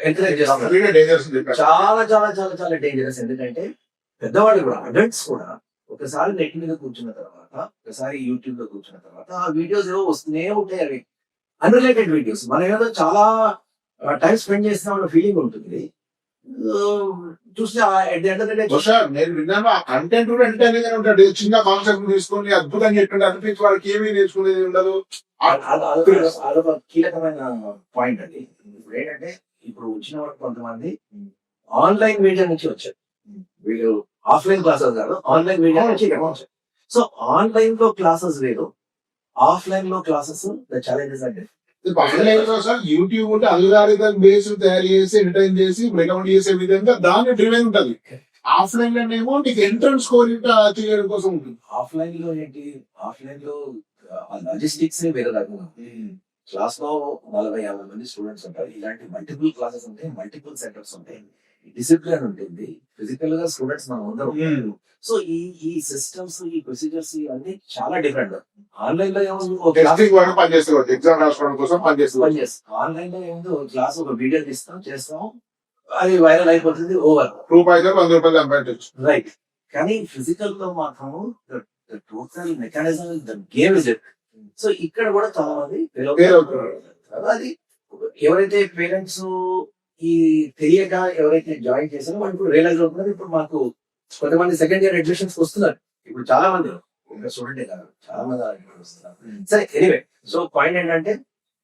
[SPEAKER 1] ఎంకరేజ్ చేస్తున్నారు. చాలా చాలా చాలా చాలా డేంజరస్. ఎందుకంటే పెద్దవాళ్ళు కూడా, అడల్ట్స్ కూడా ఒకసారి నెట్ మీద కూర్చున్న తర్వాత, ఒకసారి యూట్యూబ్ లో కూర్చున్న తర్వాత ఆ వీడియోస్ ఏవో వస్తూనే ఉంటాయి. అవి అన్రిలేటెడ్ వీడియోస్. మనం ఏదో చాలా టైం స్పెండ్ చేసిన ఫీలింగ్ ఉంటుంది. చూస్తే
[SPEAKER 2] నేను విన్నాను ఆ కంటెంట్ కూడా ఎంటర్టైనింగ్ గా ఉంటాడు. చిన్న కాన్సెప్ట్ తీసుకొని అద్భుతంగా చెప్పండి అనిపించి వాళ్ళకి ఏమీ నేర్చుకునేది ఉండదు.
[SPEAKER 1] అదొక కీలకమైన పాయింట్ అది. ఇప్పుడు ఏంటంటే ఇప్పుడు వచ్చిన వాళ్ళు కొంతమంది ఆన్లైన్ మీడియా నుంచి వచ్చారు. వీళ్ళు ఆఫ్లైన్ క్లాసెస్ కాదు, ఆన్లైన్ మీడియా నుంచి ఇక్కడికి వచ్చారు. సో ఆన్లైన్ లో క్లాసెస్ వేరు, ఆఫ్లైన్ లో క్లాసెస్ ద ఛాలెంజెస్ అంటే
[SPEAKER 2] ఆన్లైన్ లో సార్ యూట్యూబ్ ఉంటే అల్గారిథం బేస్ తయారు చేసి ఎంటర్టైన్ చేసి రికమెండ్ చేసే విధంగా దాన్ని డ్రివెన్ ఉంటుంది. ఆఫ్లైన్ లోనేమో నీకు ఎంట్రన్స్ స్కోర్ చేయడం కోసం ఉంటుంది.
[SPEAKER 1] ఆఫ్లైన్ లో ఏంటి, ఆఫ్లైన్ లో లాజిస్టిక్స్ వేరే రకంగా. క్లాస్ లో 40-50 మంది స్టూడెంట్స్ ఉంటారు. ఇలాంటి మల్టిపుల్ క్లాసెస్ ఉంటాయి, మల్టిపుల్ సెటప్స్ ఉంటాయి, డిసిప్లిన్ ఉంటుంది, ఫిజికల్ గా స్టూడెంట్స్ మనం అందరం. సో ఈ సిస్టమ్స్, ఈ ప్రొసీజర్స్ అన్ని చాలా డిఫరెంట్. ఆన్లైన్ లో
[SPEAKER 2] టెస్టింగ్ వరకు పనిచేస్తుంది, ఎగ్జామ్ రాసుకోవడం కోసం పనిచేస్తుంది.
[SPEAKER 1] ఆన్లైన్ లో ఏముంది, ఒక క్లాస్ ఒక వీడియో తీస్తాం, చేస్తాం, అది వైరల్ అయిపోతుంది, ఓవర్.
[SPEAKER 2] రూపాయి ₹100 సంపాదించవచ్చు.
[SPEAKER 1] రైట్. కానీ ఫిజికల్ లో మాత్రం total mechanism the game is it. So ఇక్కడ కూడా చాలా మంది
[SPEAKER 2] Fail అవుతున్నారు.
[SPEAKER 1] అది ఎవరైతే పేరెంట్స్ ఈ తెలియక ఎవరైతే జాయిన్ చేశారో వాళ్ళు ఇప్పుడు రియలైజ్ అవుతున్నారు. ఇప్పుడు మాకు కొంతమంది సెకండ్ ఇయర్ అడ్మిషన్స్ వస్తున్నారు. ఇప్పుడు చాలా మంది ఒక స్టూడెంటే కాదు, చాలా మంది వస్తున్నారు. సరే, ఎనీవే, సో పాయింట్ ఏంటంటే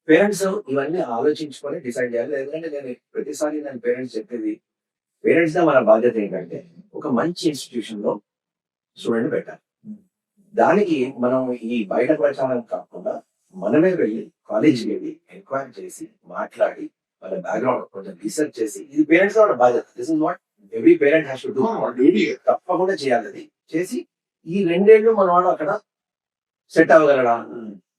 [SPEAKER 1] పేరెంట్స్ ఇవన్నీ ఆలోచించుకొని డిసైడ్ చేయాలి. ఎందుకంటే నేను ప్రతిసారి నేను పేరెంట్స్ చెప్పేది, పేరెంట్స్ గా మన బాధ్యత ఏంటంటే ఒక మంచి ఇన్స్టిట్యూషన్ లో స్టూడెంట్ పెట్టాలి. దానికి మనం ఈ బయట ప్రచారం కాకుండా మనమే వెళ్ళి కాలేజీకి వెళ్ళి ఎంక్వైరీ చేసి మాట్లాడి వాళ్ళ బ్యాక్గ్రౌండ్ కొంచెం రీసెర్చ్ చేసి, ఇది పేరెంట్స్ వాళ్ళ బాధ్యత. This is what every parent has to do. తప్పకుండా చేయాలి. అది చేసి ఈ 2 ఏళ్ళు మన వాడు అక్కడ సెట్ అవ్వగలడా,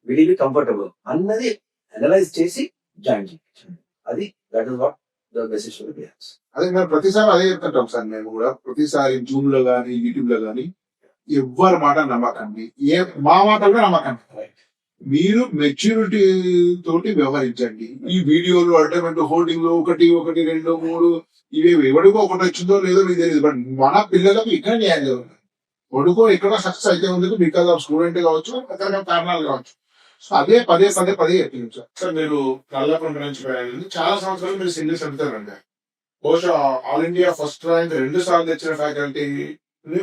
[SPEAKER 1] విల్ బి కంఫర్టబుల్ అన్నది అనలైజ్ చేసి జాయిన్ చేయించాలి. అది that is what the message to the parents.
[SPEAKER 2] అదే మేము ప్రతిసారి అదే చెప్తుంటాం సార్. మేము కూడా ప్రతిసారి జూమ్ లో గానీ యూట్యూబ్ లో గానీ ఎవ్వరి మాట నమ్మకండి, మా మాట కూడా నమ్మకండి. మీరు మెచ్యూరిటీ తోటి వ్యవహరించండి. ఈ వీడియోలు అల్టర్నేటివ్ హోల్డింగ్ లో 1, 1, 2, 3 ఇవి ఎవడికో ఒకటి వచ్చిందో లేదో మీకు తెలియదు. బట్ మన పిల్లలకు ఇక్కడ న్యాయం జరుగుతుంది. వడుకో ఎక్కడో సక్సెస్ అయితే ఉంది బికాస్ ఆఫ్ స్టూడెంట్ కావచ్చు, రకరకాల కారణాలు కావచ్చు. సో అదే పదే చెప్పింది సార్. సార్ మీరు నల్లకొండ నుంచి వెళ్ళాలి, చాలా సంవత్సరాలు మీరు సింగిల్స్ వెళ్తారండి. బహుశా ఆల్ ఇండియా ఫస్ట్ ర్యాంక్ 2 సార్లు తెచ్చిన ఫ్యాకల్టీ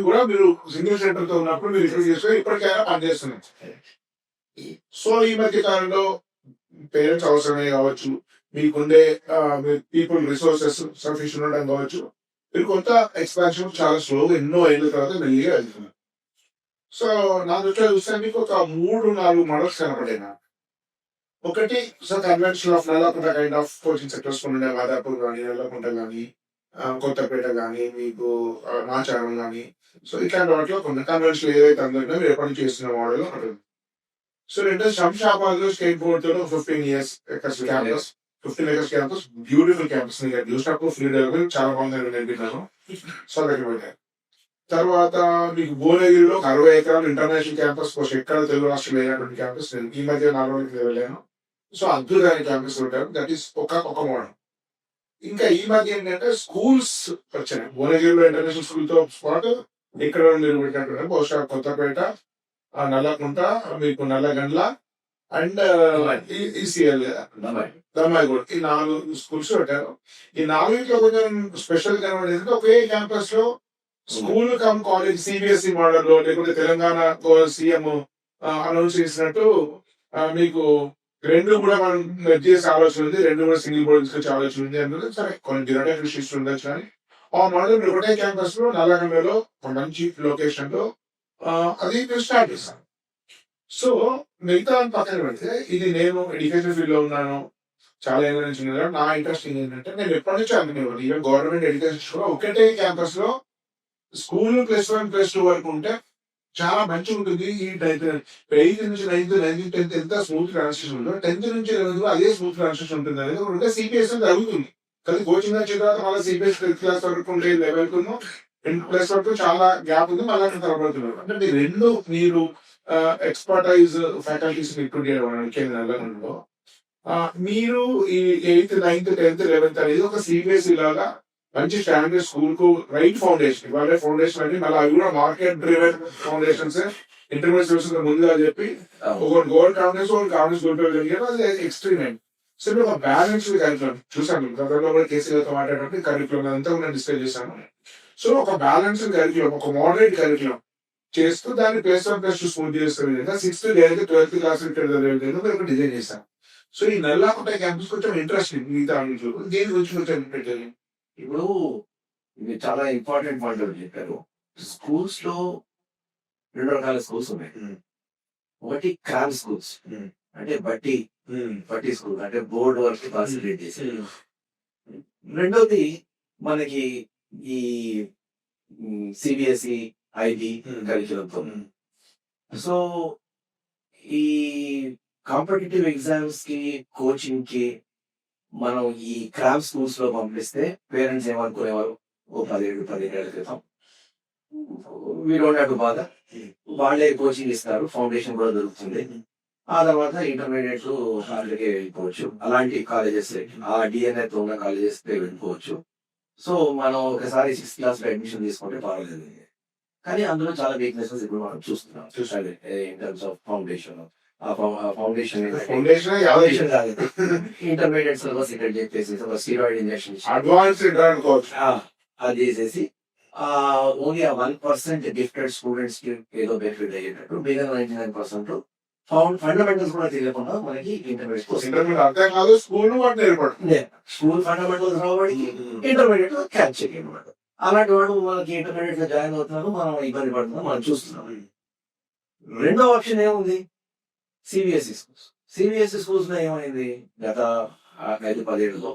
[SPEAKER 2] కూడా మీరు సింగిల్ సెంటర్ తో ఉన్నప్పుడు మీరు ఇక్కడ చేసుకొని ఇప్పటికైనా పనిచేస్తున్నారు. సో ఈ మధ్య కాలంలో పేరెంట్స్ అవసరమే కావచ్చు, మీకుండే పీపుల్ రిసోర్సెస్ సఫిషియెంట్ ఉండడం కావచ్చు, మీరు కొంత ఎక్స్పాన్షన్ చాలా స్లోగా ఎన్నో ఏళ్ళ తర్వాత మెల్లిగా వెళ్తున్నారు. సో నా దృష్టిలో చూస్తే మీకు ఒక 3-4 మోడల్స్ కనపడేనా. ఒకటి so convention of Nallakunta kind of coaching sectors ఉండే, మాదాపూర్ కానీ, నల్లకుంట కానీ, కొత్తపేట కానీ, మీకు నాచారం కానీ. సో ఇట్లాంటి వాటిలో కొన్ని కన్వెన్షన్ ఏదైతే అందరికీ మీరు ఎప్పటి నుంచి చేస్తున్న మోడల్ ఉంటుంది. సో రెండో శంషాబాద్ లో స్టేట్ బోర్డ్ తో 15 years acres campus, 15 acres campus, beautiful campus. చూసినప్పుడు ఫ్రీ డెవలప్మెంట్ చాలా బాగుంది నేర్పించాను. సో దగ్గర పెట్టారు. తర్వాత మీకు భువనగిరిలో 60 acres ఇంటర్నేషనల్ క్యాంపస్, ఎక్కడ తెలుగు రాష్ట్రంలో అయినటువంటి క్యాంపస్. నేను ఈ మధ్య 4 రోజులకి వెళ్ళాను. సో అద్భుతమైన క్యాంపస్ ఉంటారు. దట్ ఈస్ ఒక మోడల్. ఇంకా ఈ మధ్య ఏంటంటే స్కూల్స్ వచ్చాయి. భువనగిరిలో ఇంటర్నేషనల్ స్కూల్ తో పాటు ఇక్కడ మీరు పెట్టినట్టు బహుశా కొత్తపేట, నల్లకుంట, మీకు నల్లగండ్ల అండ్ ఈసీఎల్ దమ్మాయిగూడ, ఈ 4 స్కూల్స్ పెట్టారు. ఈ 4 కొంచెం స్పెషల్ కనబడేది ఒకే క్యాంపస్ లో school come college CBSE model లో, లేకుంటే తెలంగాణ సీఎం అనౌన్స్ చేసినట్టు మీకు 2 కూడా మనం మెర్జ్ చేసే ఆలోచన ఉంది, 2 కూడా సింగిల్ బోర్డు తీసుకొచ్చే ఆలోచన ఉంది అన్నది. సరే కొన్ని జిరాటిక్ ఇష్యూస్ ఉండొచ్చు, కానీ ఆ మోడల్ మీరు ఒకటే క్యాంపస్ లో నల్లగండ్లలో ఒక మంచి లొకేషన్ లో అది మీరు స్టార్ట్ చేస్తాను. సో మిగతా పక్కన పెడితే ఇది నేను ఎడ్యుకేషన్ ఫీల్డ్ లో ఉన్నాను, చాలా ఏళ్ళ నుంచి ఉన్నాను. నా ఇంట్రెస్టింగ్ ఏంటంటే నేను ఎప్పటి నుంచి అనుకునేవాడు, ఈవెన్ గవర్నమెంట్ ఎడ్యుకేషన్ కూడా ఒకటే క్యాంపస్ లో స్కూల్ +1 +2 వరకు ఉంటే చాలా మంచిగా ఉంటుంది. ఈ 8th నుంచి 9th, 9th, 10th ఎంత స్మూత్ ట్రాన్సిషన్ ఉందో 10th నుంచి 11th అదే స్మూత్ ట్రాన్సిషన్ ఉంటుంది అనేది ఉంటే సిపిఎస్ జరుగుతుంది. కానీ కోచింగ్ వచ్చిన తర్వాత మళ్ళీ సిపిఎస్ 10th క్లాస్ వరకు ఉండే లెవెల్ కు ప్లస్ వరకు చాలా గ్యాప్ ఉంది. మళ్ళీ తరబడుతున్నారు. అంటే మీరు ఎక్స్పర్టైజ్ ఫ్యాకల్టీస్ ఇంక్లూడ్ చేయడం నల్లగొండలో మీరు ఈ 8th, 9th, 10th, 11th అనేది ఒక సిబిఎస్ఈ లాగా మంచి స్టాండర్డ్ స్కూల్ కు రైట్ ఫౌండేషన్ ఇవాళ ఫౌండేషన్ అంటే మళ్ళీ అవి కూడా మార్కెట్ డ్రివెన్ ఫౌండేషన్స్. ఇంటర్మీడియట్ ముందుగా చెప్పి ఒక గోల్డ్ కాంగ్రెస్ అది ఎక్స్ట్రీమ్ అండ్. సో ఒక బ్యాలెన్స్డ్ కరికులం చూసాను గతంలో కూడా కేసీఆర్తో మాట్లాడినప్పుడు కరికులం అంతా కూడా డిస్కస్ చేశాను. సో ఒక బ్యాలెన్స్డ్ కరికులం, ఒక మోడరేట్ కరికులం చేస్తూ దాన్ని +1 +2 స్మూత్ చేసే విధంగా 6th లేదా 12th క్లాస్ డిజైన్ చేశాను. సో ఈ నల్లాకుంట క్యాంపస్ కొంచెం ఇంట్రెస్టింగ్ మిగతా అన్నింటిలో. దీని గురించి కొంచెం పెట్టాలి.
[SPEAKER 1] ఇప్పుడు ఇది చాలా ఇంపార్టెంట్ పాయింట్ ఒకటి చెప్పారు. స్కూల్స్ లో 2 రకాల స్కూల్స్ ఉన్నాయి. ఒకటి క్రామ్ స్కూల్స్, అంటే బట్టి స్కూల్, అంటే బోర్డు వర్క్ కాన్సన్ట్రేట్ చేసి. రెండోది మనకి ఈ సిబిఎస్ఈ ఐబి కరిక్యులంతో. సో ఈ కాంపిటేటివ్ ఎగ్జామ్స్ కి, కోచింగ్ కి మనం ఈ క్రామ్ స్కూల్స్ లో పంపిస్తే పేరెంట్స్ ఏమనుకునేవారు, ఓ 17 ఏళ్ల క్రితం we don't have to bother, వాళ్ళే కోచింగ్ ఇస్తారు, ఫౌండేషన్ కూడా దొరుకుతుంది, ఆ తర్వాత ఇంటర్మీడియట్ వాళ్ళకే వెళ్ళిపోవచ్చు. అలాంటి కాలేజెస్, ఆ డిఎన్ఏ తో ఉన్న కాలేజెస్ వెళ్ళిపోవచ్చు. సో మనం ఒకసారి 6th క్లాస్ లో అడ్మిషన్ తీసుకుంటే పర్వాలేదు. కానీ అందులో చాలా వీక్నెసెస్ ఇప్పుడు మనం చూస్తున్నాం ఇన్ టర్మ్స్ ఆఫ్ ఫౌండేషన్. ఆ ఫౌండేషన్
[SPEAKER 2] ఫౌండేషన్
[SPEAKER 1] కాదు, ఇంటర్మీడియట్ సిలబస్ ఇక్కడ చెప్పేసి స్టీరాయిడ్ ఇంజెక్షన్
[SPEAKER 2] అడ్వాన్స్ అనుకోవచ్చు.
[SPEAKER 1] అది చేసేసి ఓన్లీ ఆ 1% గిఫ్టెడ్ స్టూడెంట్స్ కి ఏదో బెనిఫిట్ అయ్యేటట్టు, మిగతా 99% ఫండమెంటల్స్ కూడా తెలియకుండా మనకి ఇంటర్మీడియట్
[SPEAKER 2] అర్థం కాదు, స్కూల్
[SPEAKER 1] స్కూల్ ఫండమెంటల్స్ రావడానికి ఇంటర్మీడియట్ క్యాచ్ చేయమాట. అలాంటి వాడు మనకి ఇంటర్మీడియట్ లో జాయిన్ అవుతున్నాడు, మనం ఇబ్బంది పడుతున్నాం, మనం చూస్తున్నాం. రెండో ఆప్షన్ ఏముంది, సిబిఎస్ఈ స్కూల్స్. సిబిఎస్ఈ స్కూల్స్ లో ఏమైంది, గత 5-10 ఏళ్ళలో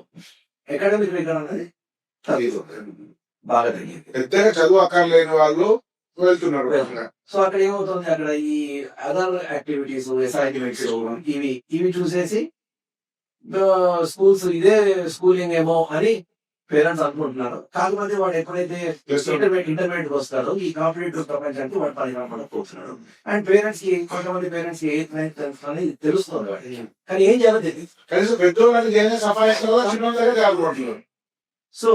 [SPEAKER 1] అకాడమిక్ రికార్డ్ అనేది బాగా తగ్గింది.
[SPEAKER 2] పెద్దగా చదువు అక్కర్లేని వాళ్ళు వెళ్తున్నారు.
[SPEAKER 1] సో అక్కడ ఏమవుతుంది, అక్కడ ఈ అదర్ యాక్టివిటీస్, అసైన్మెంట్స్ ఇవి చూసేసి స్కూల్స్ ఇదే స్కూలింగ్ ఏమో అని పేరెంట్స్ అనుకుంటున్నారు. కాకపోతే వాడు ఎప్పుడైతే ఇంటర్మీడియట్ వస్తాడో ఈ కాంపిటేటివ్ ప్రపంచానికి వాడు పని పోతున్నాడు. అండ్ పేరెంట్స్ కి, కొంతమంది పేరెంట్స్ కి 8th, 9th, 10th అనేది తెలుస్తుంది వాడికి, కానీ ఏం చేయాలో తెలియదు.
[SPEAKER 2] కనీసం పెద్దోళ్ళకి
[SPEAKER 1] సో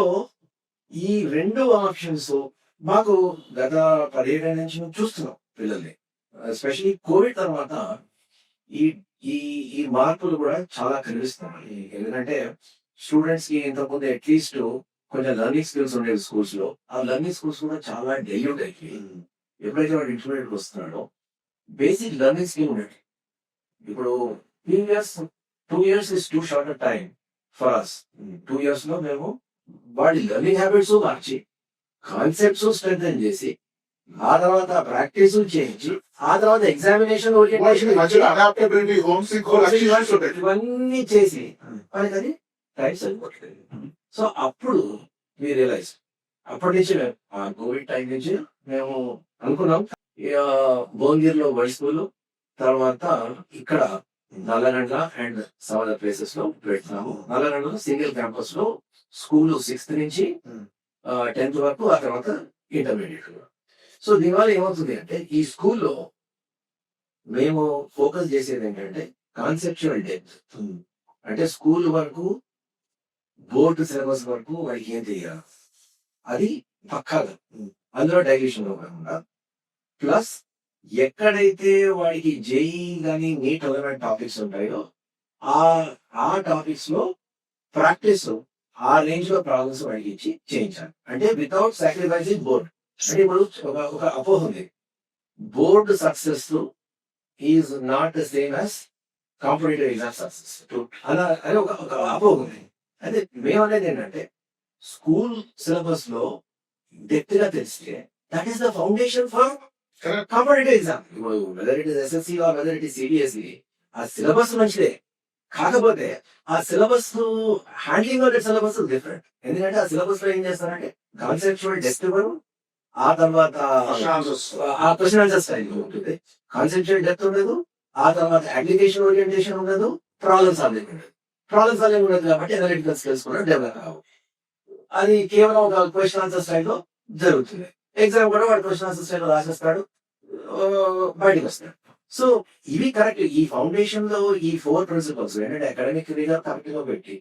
[SPEAKER 1] ఈ 2 ఆప్షన్స్ మాకు గత 17 ఏళ్ల నుంచి మేము చూస్తున్నాం పిల్లల్ని. ఎస్పెషలీ కోవిడ్ తర్వాత ఈ ఈ ఈ మార్పులు కూడా చాలా కనిపిస్తున్నాయి. ఎందుకంటే స్టూడెంట్స్ కి ఇంతకుముందు అట్లీస్ట్ కొంచెం లెర్నింగ్ స్కిల్స్ ఉండేవి స్కూల్స్ లో, ఆ లెర్నింగ్ స్కూల్స్ కూడా చాలా డైల్యూట్ అయిపోయి ఎప్పుడైతే వాడు ఇంటర్మీడియట్ వస్తున్నాడో బేసిక్ లెర్నింగ్ స్కిల్ ఉండేది. ఇప్పుడు 2 years is too short time for us. 2 years లో మేము వాడి లెర్నింగ్ హ్యాబిట్స్ మార్చి, కాన్సెప్ట్స్ స్ట్రెంథెన్ చేసి, ఆ తర్వాత ప్రాక్టీస్ చేయించి, ఆ తర్వాత ఎగ్జామినేషన్ ఇవన్నీ చేసి వాళ్ళకి అది టైం సరిపోతుంది. సో అప్పుడు మీ రియలైజ్, అప్పటి నుంచి ఆ కోవిడ్ టైం నుంచి మేము అనుకున్నాం భువనగిరిలో వరల్డ్ స్కూల్, తర్వాత ఇక్కడ Nallagandla and some other places లో పెడుతున్నాము. నల్లగండ్లలో సింగిల్ క్యాంపస్ లో స్కూల్ 6th నుంచి 10th వరకు, ఆ తర్వాత ఇంటర్మీడియట్. సో దీనివల్ల ఏమవుతుంది అంటే ఈ స్కూల్లో మేము ఫోకస్ చేసేది ఏంటంటే కాన్సెప్చువల్ డెప్త్. అంటే స్కూల్ వరకు, బోర్డు సిలబస్ వరకు వాడికి ఏం తెలియాలి అది పక్కాగా, అందులో డైల్యూషన్ కాకుండా, ప్లస్ ఎక్కడైతే వాడికి జేఈ కానీ నీట్ ఎలిమెంట్ టాపిక్స్ ఉంటాయో ఆ టాపిక్స్ లో ప్రాక్టీస్, ఆ రేంజ్ లో ప్రాబ్లమ్స్ వాడికి ఇచ్చి చేయించాలి. అంటే వితౌట్ సాక్రిఫైసింగ్ బోర్డ్. అంటే ఇప్పుడు ఒక అపోహ ఉంది, board success is not same as competitive exam success అని ఒక అపోహ ఉంది. అయితే మేమనేది ఏంటంటే స్కూల్ సిలబస్ లో డెప్త్ గా తెలిస్తే that is the foundation for competitive exam. ఇప్పుడు whether it is SSC or whether it is CBSE, ఆ సిలబస్ మంచిదే, కాకపోతే ఆ syllabus handling of that syllabus different. ఎందుకంటే ఆ సిలబస్ లో ఏం చేస్తారంటే కాన్సెప్చువల్ డెప్త్ ఇవ్వరు, ఆ తర్వాత ఆ క్వశ్చన్ ఆన్సర్ స్టైల్ ఉంటుంది, కాన్సెప్చువల్ డెప్త్ ఉండదు, ఆ తర్వాత అప్లికేషన్ ఓరియంటేషన్ ఉండదు, ప్రాబ్లమ్ సాల్వింగ్ ఉండదు. ప్రాబ్లమ్ సాల్వింగ్ ఉండదు కాబట్టి అనలిటికల్ స్కిల్స్ కూడా డెవలప్ కావు. అది కేవలం ఒక క్వశ్చన్ ఆన్సర్ స్టైల్లో జరుగుతుంది. ఎగ్జామ్ కూడా వాడు క్వశ్చన్ ఆన్సర్ స్టైల్లో రాసేస్తాడు, బయటకు వస్తాడు. సో ఇవి కరెక్ట్. ఈ ఫౌండేషన్ లో ఈ 4 ప్రిన్సిపల్స్ ఏంటంటే అకాడమిక్ రీజన్ కరెక్ట్ గా పెట్టి,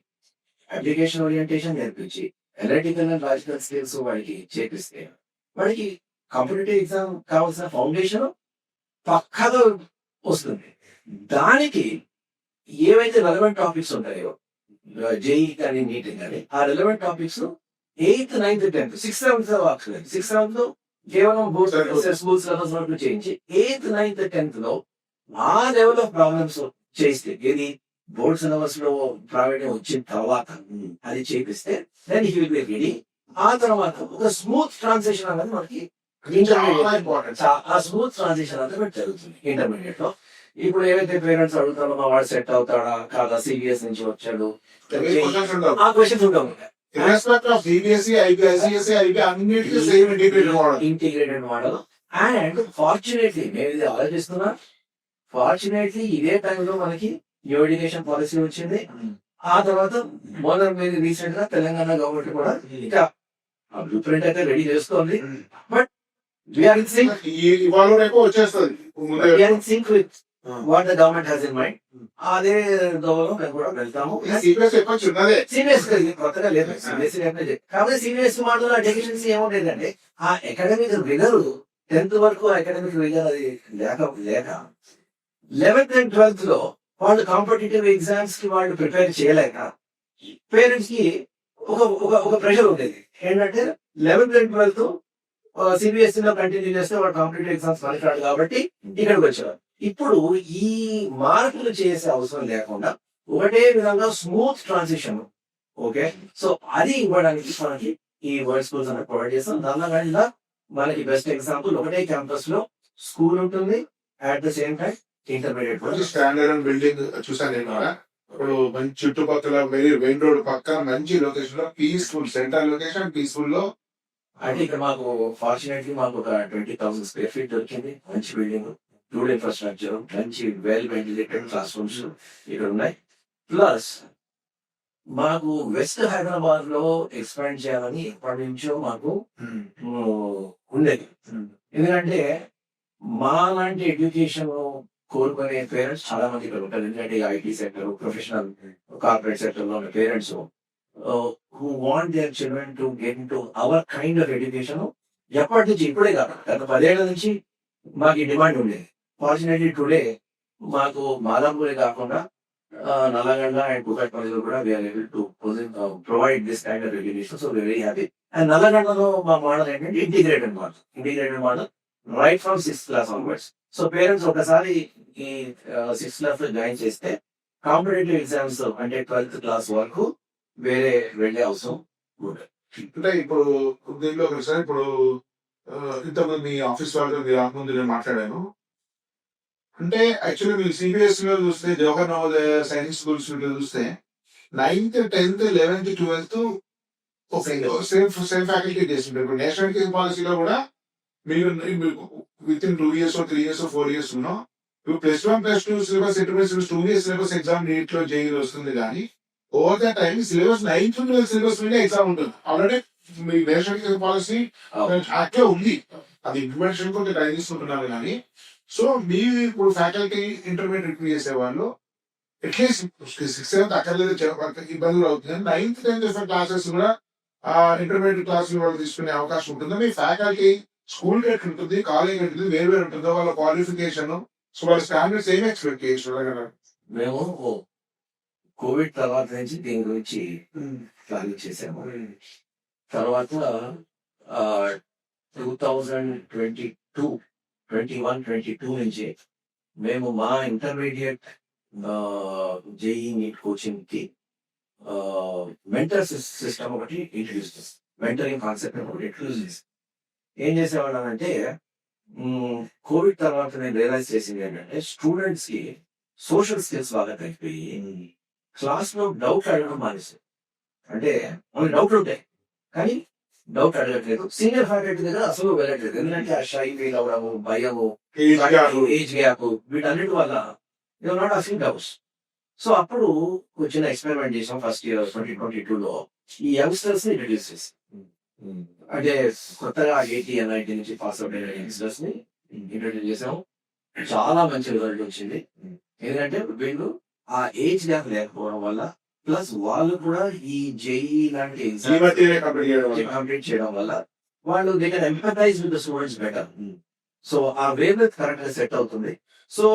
[SPEAKER 1] అప్లికేషన్ ఓరియంటేషన్ నేర్పించి, అనలిటికల్ అండ్ లాజికల్ స్కిల్స్ వాడికి చేపిస్తే వాడికి కాంపిటేటివ్ ఎగ్జామ్ కావాల్సిన ఫౌండేషన్ పక్కగా వస్తుంది. దానికి ఏవైతే రెలవెంట్ టాపిక్స్ ఉంటాయో, జేఈ కానీ నీట్ కానీ, ఆ relevant topics 8th, 9th, 10th, 6th, 7th 6th, 7th లో కేవలం బోర్డ్ స్కూల్ సిలబస్ వరకు చేయించి 8th, 9th, 10th లో ఆ లెవెల్ ఆఫ్ ప్రాబ్లమ్స్ చేస్తే, ఇది బోర్డ్ సిలబస్ లో ప్రావీణ్యం వచ్చిన తర్వాత అది చేపిస్తే then he will be ready. ఆ తర్వాత ఒక స్మూత్ ట్రాన్సిషన్ అనేది మనకి
[SPEAKER 2] చాలా ఇంపార్టెంట్.
[SPEAKER 1] ఆ స్మూత్ ట్రాన్సిషన్ అనేది మనకి జరుగుతుంది ఇంటర్మీడియట్ లో. ఇప్పుడు ఏవైతే పేరెంట్స్ అడుగుతారో మా వాడు సెట్ అవుతాడా కాదా, సిబిఎస్ నుంచి వచ్చాడు, ఆ క్వశ్చన్స్ ఉంటాం.
[SPEAKER 2] ఇర్రెస్పెక్ట్ ఆఫ్ సిబిఎస్ఈ, ఐసిఎస్ఈ, ఐబీ అన్నిటికీ same integrated model.
[SPEAKER 1] Integrated model. And fortunately నేను ఇది ఆలోచిస్తున్నా, ఫార్చునేట్లీ ఇదే టైంలో మనకి న్యూ ఎడ్యుకేషన్ పాలసీ వచ్చింది. ఆ తర్వాత మొదలు మీరు రీసెంట్ గా తెలంగాణ గవర్నమెంట్ కూడా ఇంకా బ్లూ ప్రింట్ అయితే రెడీ చేసుకోండి. బట్ వీఆర్ ఇన్ సింక్,
[SPEAKER 2] ఇవాళ రేపు వచ్చేస్తుంది.
[SPEAKER 1] We're in sync with what the government has in mind. అదే దోవలో మేము కూడా వెళ్తాము.
[SPEAKER 2] సిబిఎస్ ఎప్పుడు చిన్నదే,
[SPEAKER 1] సీనియర్స్ కొత్తగా లేదు, సిబిఎస్ఈ కాబట్టి సీనియర్స్ మాటలో డెఫిషియన్సీ ఏముండేదంటే ఆ అకాడమిక్ రిగర్ 10th వరకు అకాడమిక్ రిగర్ అది లేక 11th and 12th లో వాళ్ళు కాంపిటేటివ్ ఎగ్జామ్స్ కి వాళ్ళు ప్రిపేర్ చేయలేక పేరెంట్స్ కి ఒక ప్రెషర్ ఉండేది ఏంటంటే 11th and 12th సిబిఎస్ఈ లో కంటిన్యూ చేస్తే వాళ్ళు కాంపిటేటివ్ ఎగ్జామ్స్ పనికిరాడు కాబట్టి ఇక్కడికి వచ్చారు. ఇప్పుడు ఈ మార్పులు చేసే అవసరం లేకుండా ఒకటే విధంగా స్మూత్ ట్రాన్సిషన్, ఓకే, సో అది ఇవ్వడానికి మనకి ఈ వరల్డ్ స్కూల్స్ అనేది ప్రొవైడ్ చేస్తాం. దానిలో మనకి బెస్ట్ ఎగ్జాంపుల్ ఒకటే క్యాంపస్ లో స్కూల్ ఉంటుంది, at the same time intermediate
[SPEAKER 2] standard and building చూసాను నేను కూడా. ఇప్పుడు మంచి చుట్టుపక్కల మెయిన్ రోడ్ పక్కన మంచి లొకేషన్ లో పీస్ఫుల్ సెంటర్ లొకేషన్, పీస్ఫుల్ లో.
[SPEAKER 1] అంటే ఇక్కడ మాకు ఫార్చునేట్లీ మాకు ఒక 20,000 square feet దొరికింది. మంచి బిల్డింగ్, గుడ్ ఇన్ఫ్రాస్ట్రక్చర్, మంచి వెల్ వెంటిలేటెడ్ క్లాస్ రూమ్స్ ఇక్కడ ఉన్నాయి. ప్లస్ మాకు వెస్ట్ హైదరాబాద్ లో ఎక్స్పాండ్ చేయాలని ఎప్పటి నుంచో మాకు ఉండేది. ఎందుకంటే మా లాంటి ఎడ్యుకేషన్ కోరుకునే పేరెంట్స్ చాలా మంది ఇక్కడ ఉంటారు. ఎందుకంటే IT sector, professional corporate sector లో ఉన్న parents who want their children to get into our kind of education ఎప్పటి నుంచి, ఇప్పుడే కాదు గత 10 ఏళ్ల నుంచి మాకు ఈ డిమాండ్ ఉండేది. ఫార్చునేట్లీ టుడే మాకు మాదాపూరే కాకుండా నల్లగండ అండ్ కూకట్పల్లిలో కూడా we are able to provide this kind of education. So very happy. And నల్లగండలో మా మోడల్ ఏంటంటే integrated model right from 6th class onwards. So parents ఒకసారి ఈ 6th class లో జాయిన్ చేస్తే కాంపిటేటివ్ ఎగ్జామ్స్ అంటే 12th class వరకు వేరే వెళ్ళే అవసరం ఉండదు.
[SPEAKER 2] అంటే ఇప్పుడు దీనిలో ఒకసారి ఇప్పుడు ఇంతకుముందు మీ ఆఫీస్ వాళ్ళతో రాకముందు నేను మాట్లాడాను. అంటే యాక్చువల్లీ మీరు సిబిఎస్ఈ లో చూస్తే, జవహర్ నవోదయ సైనిక్ స్కూల్స్ లో చూస్తే 9th, 10th, 11th, 12th same faculty చేస్తుంటారు. ఇప్పుడు నేషనల్ ఎడ్యుకేషన్ పాలసీలో కూడా మీరు with in 2 years, 3 years, 4 years ఉన్నాం. ఇప్పుడు +1, +2 syllabus intermediate 2 years syllabus exam NEET లో జేఈ వస్తుంది. కానీ over the time syllabus 9th, 12th syllabus మీద ఎగ్జామ్ ఉంటుంది. ఆల్రెడీ మీ నేషనల్ ఎడ్యుకేషన్ పాలసీ యాక్ట్ లో ఉంది, అది ఇంప్లిమెంటేషన్ కొంచెం టైం తీసుకుంటున్నారు. కానీ సో మీ ఇప్పుడు ఫ్యాకల్టీ ఇంటర్మీడియట్ చేసే వాళ్ళు అట్లీస్ట్ 6th, 7th అక్కర్లేదు ఇబ్బందులు అవుతుంది. 9th, 10th క్లాసెస్ కూడా ఇంటర్మీడియట్ క్లాసులు వాళ్ళు తీసుకునే అవకాశం ఉంటుంది. మీ ఫ్యాకల్టీ స్కూల్ రేట్ ఉంటుంది, కాలేజ్ ఉంటుంది, వేరు ఉంటుందో వాళ్ళ క్వాలిఫికేషన్, సో వాళ్ళ స్టాండర్డ్స్ ఏమి ఎక్స్పెక్ట్ చేయొచ్చు.
[SPEAKER 1] మేము కోవిడ్ తర్వాత నుంచి దీని గురించి ప్లానింగ్ చేసాము. తర్వాత 2022, 21, 22 నుంచి మేము మా ఇంటర్మీడియట్ జేఈ నీట్ కోచింగ్ కి మెంటర్ సిస్టమ్ ఒకటి ఇంట్రడ్యూస్ చేస్తాం. మెంటరింగ్ కాన్సెప్ట్ ఒకటి ఇంట్రడ్యూస్ చేస్తాం. ఏం చేసేవాళ్ళం అంటే కోవిడ్ తర్వాత నేను రియలైజ్ చేసింది ఏంటంటే స్టూడెంట్స్ కి సోషల్ స్కిల్స్ బాగా తగ్గిపోయి క్లాస్ లో డౌట్ అడగడం మానేస్తారు. అంటే మనకి డౌట్లు ఉంటాయి కానీ డౌట్ అడగట్లేదు. సీనియర్ ఫ్యాకల్టీ దగ్గర అసలు వెళ్ళట్లేదు. ఎందుకంటే ఆ షై ఫీల్ అవడము, భయము, ఏజ్ గ్యాప్, వీటన్నిటి వల్ల you're not asking doubts. So అప్పుడు చిన్న ఎక్స్పెరిమెంట్ చేసాం. ఫస్ట్ ఇయర్ 2022 లో ఈ యంగ్స్టర్స్ ని ఇంట్రడ్యూస్ చేసాం. అంటే కొత్తగా 80 and 90 నుంచి పాస్ అవుట్ అయిన యంగ్స్టర్స్ ని ఇంట్రడ్యూస్ చేసాము. చాలా మంచి రిజల్ట్ వచ్చింది. ఎందుకంటే వీళ్ళు ఆ ఏజ్ గ్యాప్ లేకపోవడం వల్ల, ప్లస్ వాళ్ళు కూడా ఈ జేఈ లాంటి ఎగ్జామ్ కంప్లీట్ చేయడం వల్ల వాళ్ళు they can empathise with the students better. So ఆ వేవ్ కరెక్ట్ గా సెట్ అవుతుంది. సో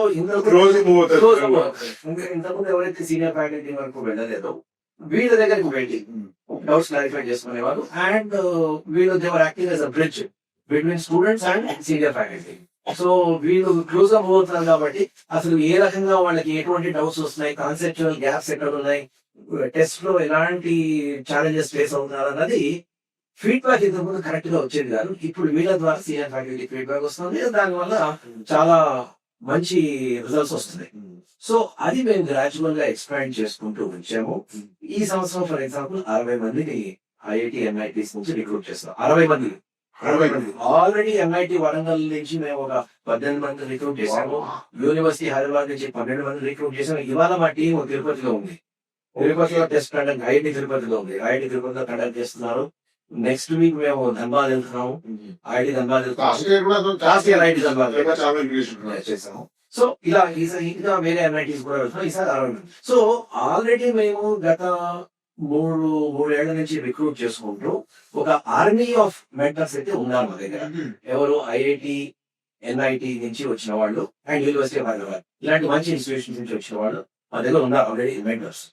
[SPEAKER 1] ఇంతకుముందు ఎవరైతే సీనియర్ ఫ్యాకల్టీ వరకు వెళ్ళలేదో వీళ్ళ దగ్గరికి వెళ్ళి డౌట్స్ క్లారిఫై చేసుకునేవారు. అండ్ వీళ్ళు they're acting as a bridge between students and senior faculty. So వీళ్ళు క్లోజ్ గా పోతున్నారు కాబట్టి అసలు ఏ రకంగా వాళ్ళకి ఎటువంటి డౌట్స్ వస్తున్నాయి, కాన్సెప్చువల్ గ్యాప్స్ ఎక్కడ ఉన్నాయి, టెస్ట్ లో ఎలాంటి ఛాలెంజెస్ ఫేస్ అవుతున్నారు అన్నది ఫీడ్బ్యాక్ ఇంతకుముందు కరెక్ట్ గా వచ్చేది కాదు. ఇప్పుడు వీళ్ళ ద్వారా సీనియర్ ఫ్యాకల్టీ ఫీడ్బ్యాక్ వస్తుంది, దానివల్ల చాలా మంచి రిజల్ట్స్ వస్తున్నాయి. సో అది మేము గ్రాడ్యువల్ గా ఎక్స్పాండ్ చేసుకుంటూ వచ్చాము. ఈ సంవత్సరం ఫర్ ఎగ్జాంపుల్ 60 మందిని ఐఐటి ఎంఐటీస్ నుంచి రిక్రూట్ చేస్తాం. 60 మంది ఆల్రెడీ ఎంఐటి వరంగల్ నుంచి మేము ఒక 18 మంది రిక్రూట్ చేశాము. యూనివర్సిటీ హైదరాబాద్ నుంచి 12 మంది రిక్రూట్ చేశాము. ఇవాళ మా టీం తిరుపతిలో ఉంది. తిరుపతిలో టెస్ట్ కండక్ట్ ఐఐటి తిరుపతిలో ఉంది. ఐఐటి తిరుపతిలో కండక్ట్ చేస్తున్నారు. నెక్స్ట్ వీక్ మేము ధన్బాద్ వెళ్తున్నాము. ఐఐటి ధన్బాద్ ఐఐటి ధన్బాద్ చేసాము. సో ఇలా ఇంకా వేరే ఎంఐటీస్ కూడా వెళ్తున్నాం ఈసారి 60 మంది. సో ఆల్రెడీ మేము గత మూడేళ్ల నుంచి రిక్రూట్ చేసుకుంటూ ఒక ఆర్మీ ఆఫ్ మెంటర్స్ అయితే ఉన్నారు మా దగ్గర. ఎవరు ఐఐటి ఎన్ఐటి నుంచి వచ్చిన వాళ్ళు అండ్ యూనివర్సిటీ ఆఫ్ హైదరాబాద్ ఇలాంటి మంచి ఇన్స్టిట్యూషన్స్ నుంచి వచ్చిన వాళ్ళు మా దగ్గర ఉన్నారు ఆల్రెడీ మెంటర్స్.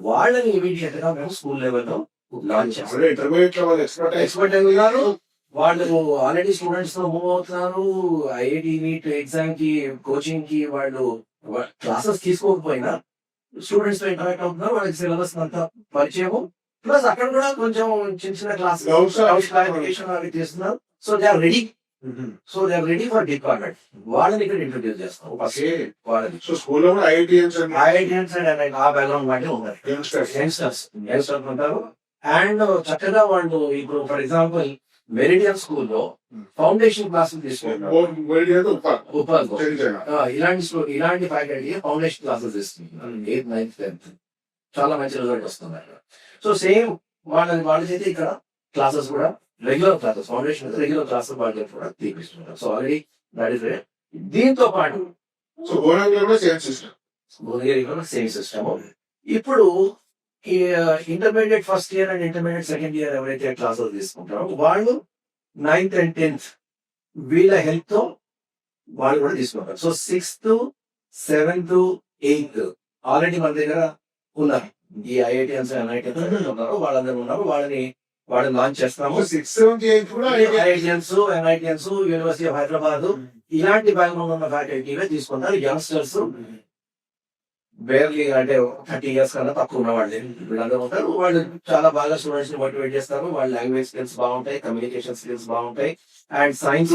[SPEAKER 1] వాళ్ళని ఇమీడియట్ గా మేము స్కూల్ లెవెల్లో లాంచ్ చేస్తాం. ఎక్స్పర్ట్ అయి ఉన్నారు వాళ్ళు, ఆల్రెడీ స్టూడెంట్స్ తో మూవ్ అవుతున్నారు. ఐఐటి నీట్ ఎగ్జామ్ కి కోచింగ్ కి వాళ్ళు క్లాసెస్ తీసుకోకపోయినా స్టూడెంట్స్ తో ఇంటరాక్ట్ అవుతున్నారు. వాళ్ళకి సిలబస్ అంతా పరిచయం, ప్లస్ అక్కడ కూడా కొంచెం చిన్న చిన్న క్లాసెస్ క్లారిఫికేషన్ అవి చేస్తున్నారు. So they are ready. So they are ready for department. వాళ్ళని ఇక్కడ ఇంట్రొడ్యూస్ చేస్తాం. వాళ్ళని ఐఐటియన్స్ అండ్ ఆ బ్యాక్గ్రౌండ్ వాళ్ళే ఉన్నారు, యంగ్స్టర్స్ ఉంటారు. అండ్ చక్కగా వాళ్ళు ఇప్పుడు ఫర్ ఎగ్జాంపుల్ మెరిడియన్ స్కూల్లో ఫౌండేషన్ క్లాసులు తీసుకుంటారు. ఇలాంటి ఫ్యాకల్టీ ఫౌండేషన్ క్లాసెస్ ఇస్తున్నారు 8th, 9th, 10th. చాలా మంచి రిజల్ట్ వస్తుంది. సో సేమ్ వాళ్ళ చేతి ఇక్కడ క్లాసెస్ కూడా regular classes, foundation regular classes వాళ్ళ చేతి కూడా తీపిస్తున్నారు. సో ఆల్రెడీ దట్ ఈస్ దీంతో పాటు భువనగిరిలో సేమ్ సిస్టమ్. ఇప్పుడు intermediate first year and intermediate second year ఎవరైతే క్లాసెస్ తీసుకుంటారో వాళ్ళు 9th and 10th వీళ్ళ హెల్ప్ తో వాళ్ళు కూడా తీసుకుంటారు. So 6th, 7th, 8th already మన దగ్గర ఉన్నారు. ఈ ఐఐటియన్స్ ఎన్ఐటియన్స్ ఉన్నారు, వాళ్ళందరూ ఉన్నారు. వాళ్ళని లాంచ్ చేస్తాము. 6th, 7th, 8th కూడా ఐఐటియన్స్ ఎన్ఐటియన్స్ యూనివర్సిటీ ఆఫ్ హైదరాబాద్ ఇలాంటి బ్యాక్గ్రౌండ్ ఉన్న ఫ్యాకల్టీగా తీసుకుంటారు. యంగ్స్టర్స్ బేర్లీ అంటే 30 years కన్నా తక్కువ ఉన్న వాళ్ళు వీళ్ళందరూ ఉంటారు. వాళ్ళు చాలా బాగా స్టూడెంట్స్ ని మోటివేట్ చేస్తారు. వాళ్ళ లాంగ్వేజ్ స్కిల్స్ బాగుంటాయి, కమ్యూనికేషన్ స్కిల్స్ బాగుంటాయి, అండ్ సైన్స్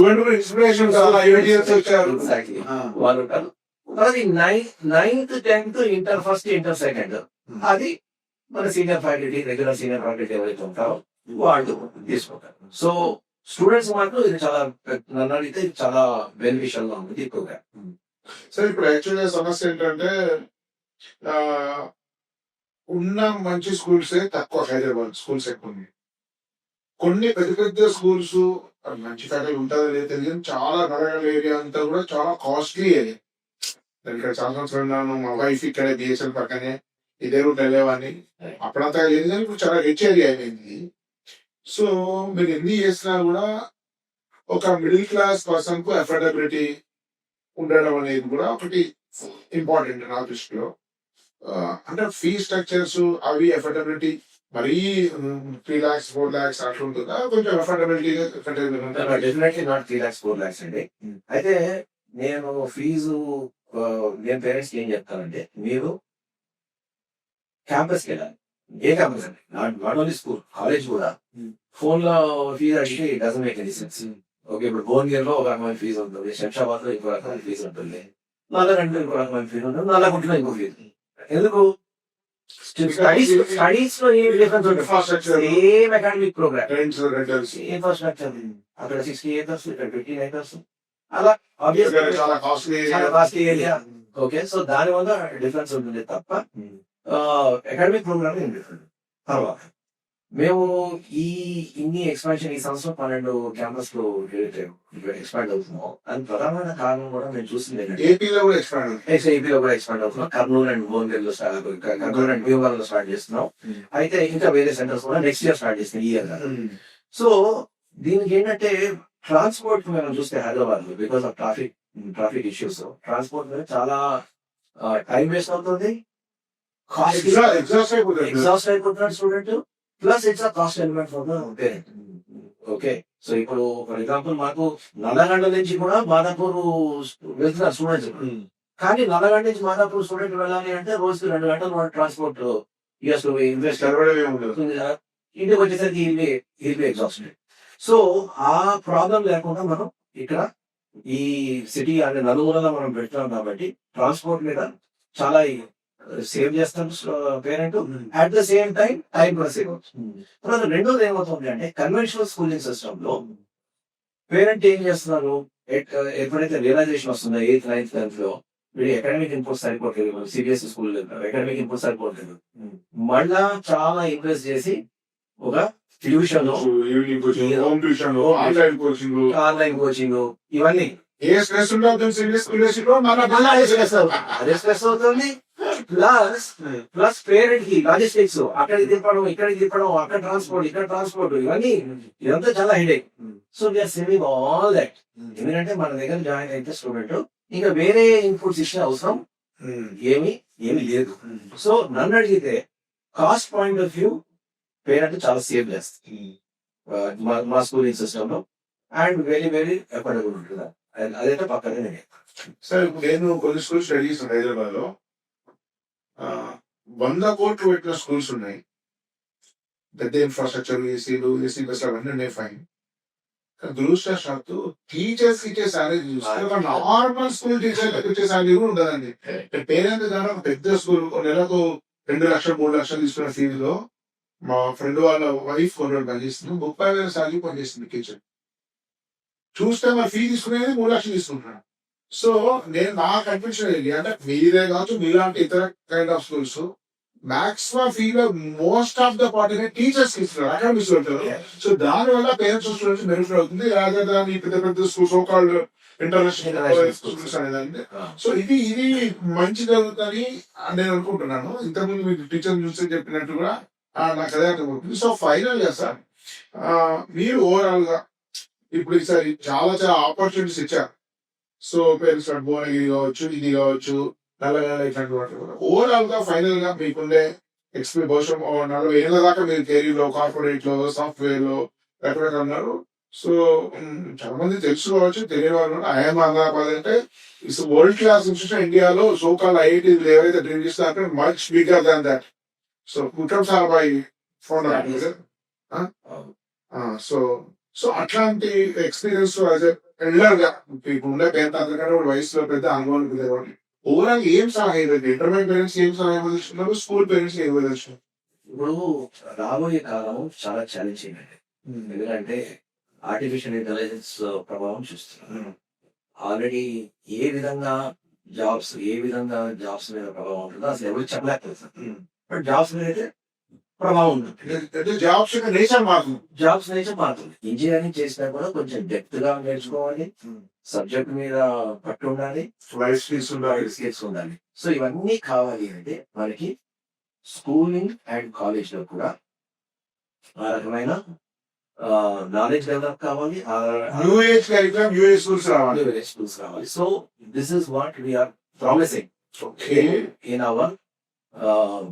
[SPEAKER 1] వాళ్ళు ఉంటారు. అది 9th, 10th inter first, inter second అది మన senior faculty, regular senior faculty ఎవరైతే ఉంటారో వాళ్ళు తీసుకుంటారు. సో స్టూడెంట్స్ మాత్రం ఇది చాలా నన్ను అడిగితే ఇది చాలా బెనిఫిషియల్ గా ఉంది ఈ ప్రోగ్రామ్.
[SPEAKER 2] సార్ ఇప్పుడు యాక్చువల్గా సమస్య ఏంటంటే ఉన్న మంచి స్కూల్స్ తక్కువ, హైదరాబాద్ స్కూల్స్ ఎక్కువ ఉన్నాయి. కొన్ని పెద్ద పెద్ద స్కూల్స్ మంచి ఫ్యాకల్టీ ఉంటుందో లేదో తెలియదు, చాలా నగరాల ఏరియా అంతా కూడా చాలా కాస్ట్లీ ఏరియా. ఇక్కడ చాలా సంవత్సరాలు ఉన్నాను, మా వైఫ్ ఇక్కడ బిఎస్ఎల్ పక్కనే ఇదే రూట్ వెళ్ళేవాడిని. అప్పుడంతా లేదు కానీ ఇప్పుడు చాలా రిచ్ ఏరియా అయింది. సో మీరు ఎన్ని చేసినా కూడా ఒక మిడిల్ క్లాస్ పర్సన్ కు అఫోర్డబిలిటీ ఉండడం అనేది కూడా ఒకటి ఇంపార్టెంట్ నా దృష్టిలో. అంటే ఫీ స్ట్రక్చర్స్ అవి అఫోర్డబిలిటీ మరీ 3 lakhs 4 lakhs అట్లా ఉంటుందా, కొంచెం affordability
[SPEAKER 1] definitely not 3 lakhs 4 lakhs అండి. అయితే నేను ఫీజు నేను పేరెంట్స్ ఏం చెప్తానంటే, మీరు క్యాంపస్కి వెళ్ళాలి. ఏ క్యాంపస్ అండి, నాట్ ఓన్లీ స్కూల్, కాలేజ్ కూడా. ఫోన్ లో ఫీజు అడిగితే it doesn't make any sense. Okay, ఇప్పుడు భువనగిరిలో ఒక రకమైన ఫీజు ఉంటుంది, శంషాబాద్ లో ఇంకో రకమైన ఫీజు ఉంటుంది, నల్లగంటలో ఇంకో రకమైన ఫీజు ఉంటుంది, నల్లగుంటలో ఇంకో ఫీజు. ఎందుకు? స్టడీస్ లో ఏ డిఫరెన్స్ ఉంటుంది? Same academic programme, infrastructure. అక్కడ 60 acres, ఇక్కడ 15 acres. అలా చాలా కాస్ట్లీ ఏరియా. ఓకే, సో దాని వల్ల డిఫరెన్స్ ఉంటుంది తప్ప అకాడమిక్ ప్రోగ్రామ్ ఏం డిఫరెంట్. తర్వాత మేము ఇన్ని ఎక్స్పాన్షన్ ఈ సంవత్సరం 12 క్యాంపస్ లో ఎక్స్పాండ్ అవుతున్నాం. దాని ప్రధానమైన కారణం కూడా నేను చూసింది ఏపీలో కూడా ఎక్స్పాండ్ అవుతున్నాం. కర్నూలు అండ్ భువనగిరిలో కర్నూలు అండ్ భీమవరంలో స్టార్ట్ చేస్తున్నాం. అయితే ఇంకా వేరే సెంటర్స్ కూడా నెక్స్ట్ ఇయర్ స్టార్ట్ చేస్తున్నాం, ఈ ఇయర్. సో దీనికి ఏంటంటే ట్రాన్స్పోర్ట్ మనం చూస్తే హైదరాబాద్ లో because of traffic issues transport మీద చాలా టైం వేస్ట్ అవుతుంది, ఎగ్జాస్ట్ అయిపోతున్నాడు student, plus it's a cost element for the parent. Okay. So ఇప్పుడు ఫర్ ఎగ్జాంపుల్ మాకు నల్లగండ నుంచి కూడా మాదాపూర్ వెళ్తున్నారు స్టూడెంట్స్. కానీ నల్లగండ నుంచి మాదాపూర్ స్టూడెంట్ వెళ్ళాలి అంటే రోజుకి 2 గంటలు మన ట్రాన్స్పోర్ట్ ఇన్వెస్ట్
[SPEAKER 2] చదవడమే ఉండదు.
[SPEAKER 1] ఇంటికి వచ్చేసరికి ఈల్ బి ఎగ్జాస్టెడ్. సో ఆ ప్రాబ్లం లేకుండా మనం ఇక్కడ ఈ సిటీ అనే నలుగురలో మనం పెడుతున్నాం కాబట్టి ట్రాన్స్పోర్ట్ మీద చాలా సేవ్ చేస్తాం parent. At the same time కూడా సేవ్ అవుతుంది. తర్వాత రెండోది ఏమవుతుంది అంటే కన్వెన్షనల్ స్కూలింగ్ సిస్టమ్ లో పేరెంట్ ఏం చేస్తున్నారు, ఎప్పుడైతే రియలైజేషన్ వస్తుందో 8th 9th 10th లో వీడి అకాడమిక్ ఇన్పుట్ సరిపోతుంది, సిబిఎస్ఈ స్కూల్ అకాడమిక్ ఇన్పుట్ సరిపోతుంది, మళ్ళా చాలా ఇన్వెస్ట్ చేసి ఒక tuition,
[SPEAKER 2] evening coaching, home tuition, online coaching,
[SPEAKER 1] ఇవన్నీ
[SPEAKER 2] ఏ స్ట్రెస్ ఉండదు సీరియస్ లో
[SPEAKER 1] మళ్ళా అదే స్ట్రెస్ అవుతుంది. ప్లస్ పేరెంట్ కి లాజిస్టిక్స్, అక్కడికి తిప్పడం, ఇక్కడికి తిప్పడం, అక్కడ ట్రాన్స్పోర్ట్, ఇక్కడ ట్రాన్స్పోర్ట్, ఇదంతా చాలా headache. So we're saving all that. ఎందుకంటే మన దగ్గర జాయిన్ అయితే స్టూడెంట్ ఇంకా వేరే ఇన్పుట్స్ ఇచ్చే అవసరం ఏమీ లేదు. సో నన్ను అడిగితే cost point of view parent చాలా సేవ్ చేస్తుంది మా స్కూలింగ్ సిస్టమ్ లో, అండ్ వెరీ వెరీ అఫోర్డబుల్ ఉంటుంది. అదైతే పక్కనే నేను.
[SPEAKER 2] సార్ ఇప్పుడు నేను కొన్ని స్కూల్స్ స్టడీ చేస్తాను హైదరాబాద్ లో. 100 కోట్లు పెట్టిన స్కూల్స్ ఉన్నాయి, పెద్ద ఇన్ఫ్రాస్ట్రక్చర్, ఏసీ బస్ అవన్నీ ఉన్నాయి, ఫైన్. దురదృష్టవశాత్తు టీచర్స్ ఇచ్చే శాలరీ చూస్తే ఒక నార్మల్ స్కూల్ టీచర్ ఇచ్చే శాలరీ కూడా ఉండదండి. పేరెంట్ ద్వారా ఒక పెద్ద స్కూల్ నెలకు 2 లక్షలు 3 లక్షలు తీసుకున్న ఫీజులో మా ఫ్రెండ్ వాళ్ళ వైఫ్ కొన్ని పనిచేస్తుంది, 30,000 శాలరీ పనిచేస్తుంది టీచర్. చూస్తే మరి ఫీ తీసుకునేది 3 లక్షలు తీసుకుంటున్నాను. సో నేను నాకు అనిపించేది అంటే మీరే కావచ్చు, మీలాంటి ఇతర కైండ్ ఆఫ్ స్కూల్స్ మాక్సిమం ఫీలో most of the part teachers ఇస్తున్నారు, అకాడమిక్స్ పెడతారు. సో దాని వల్ల పేరెంట్స్ స్టూడెంట్స్ బెనిఫిట్ అవుతుంది, రాజా దాని పెద్ద పెద్ద స్కూల్స్ సోకాల్డ్ ఇంటర్నేషనల్ స్కూల్స్ అనేదాన్ని. సో ఇది మంచి జరుగుతుందని నేను అనుకుంటున్నాను. ఇంతకుముందు మీకు టీచర్ చూస్తే చెప్పినట్టు కూడా నాకు అదే అర్థమవుతుంది. సో ఫైనల్ గా సార్ మీరు ఓవరాల్ గా ఇప్పుడు ఈసారి చాలా చాలా ఆపర్చునిటీస్ ఇచ్చారు. సో పేరెంట్స్ భువనగిరి కావచ్చు, ఇది కావచ్చు, నల్లగొండ, ఇట్లాంటి వాటి ఓవరాల్ గా ఫైనల్ గా మీకుండే ఎక్స్పీరియన్స్ బహుశా 40 ఏళ్ళ దాకా మీరు కెరీర్ లో, కార్పొరేట్ లో, సాఫ్ట్వేర్ లో రకరకాల ఉన్నారు. సో చాలా మంది తెలుసుకోవచ్చు, తెలియని వాళ్ళు ఐఎమ్ అహ్మదాబాద్ అంటే ఇట్స్ వరల్డ్ క్లాస్ ఇన్స్టిట్యూషన్ ఇండియాలో. సోకాల్ ఐఐటీ ఏవైతే డ్రీమ్ చేస్తారంటే much bigger than that. So కుటుంబ సారాబాయి ఫోన్ సో అట్లాంటి ఎక్స్పీరియన్స్ ఎల్డర్ గా ఇప్పుడు ఉండే పేరెంట్ అందరికంటే వయసులో పెద్ద అనుభవం పెద్దవాళ్ళు ఓవరాల్ ఏం సహాయం ఇంటర్మీడియట్ పేరెంట్స్ ఏం సహాయం అందిస్తున్నారు, స్కూల్ పేరెంట్స్ ఏం అందిస్తున్నారు?
[SPEAKER 1] ఇప్పుడు రాబోయే కాలం చాలా ఛాలెంజింగ్ అండి. ఎందుకంటే ఆర్టిఫిషియల్ ఇంటెలిజెన్స్ ప్రభావం చూస్తున్నాం. ఆల్రెడీ ఏ విధంగా జాబ్స్ మీద ప్రభావం ఉంటుందో అసలు ఎవరు చెప్పలేకపోతుంది. బట్ జాబ్స్ మీద అయితే ప్రభావం ఉంటుంది.
[SPEAKER 2] జాబ్స్ నేచర్
[SPEAKER 1] మారుతుంది. ఇంజనీరింగ్ చేసినా కూడా కొంచెం డెప్త్ గా నేర్చుకోవాలి, సబ్జెక్ట్ మీద పట్టు ఉండాలి, స్కిల్స్ ఉండాలి. సో ఇవన్నీ కావాలి అంటే మనకి స్కూలింగ్ అండ్ కాలేజ్ లో కూడా ఆ రకమైన నాలెడ్జ్ డెవలప్ కావాలి,
[SPEAKER 2] స్కూల్స్
[SPEAKER 1] రావాలి. So this is what we're promising in our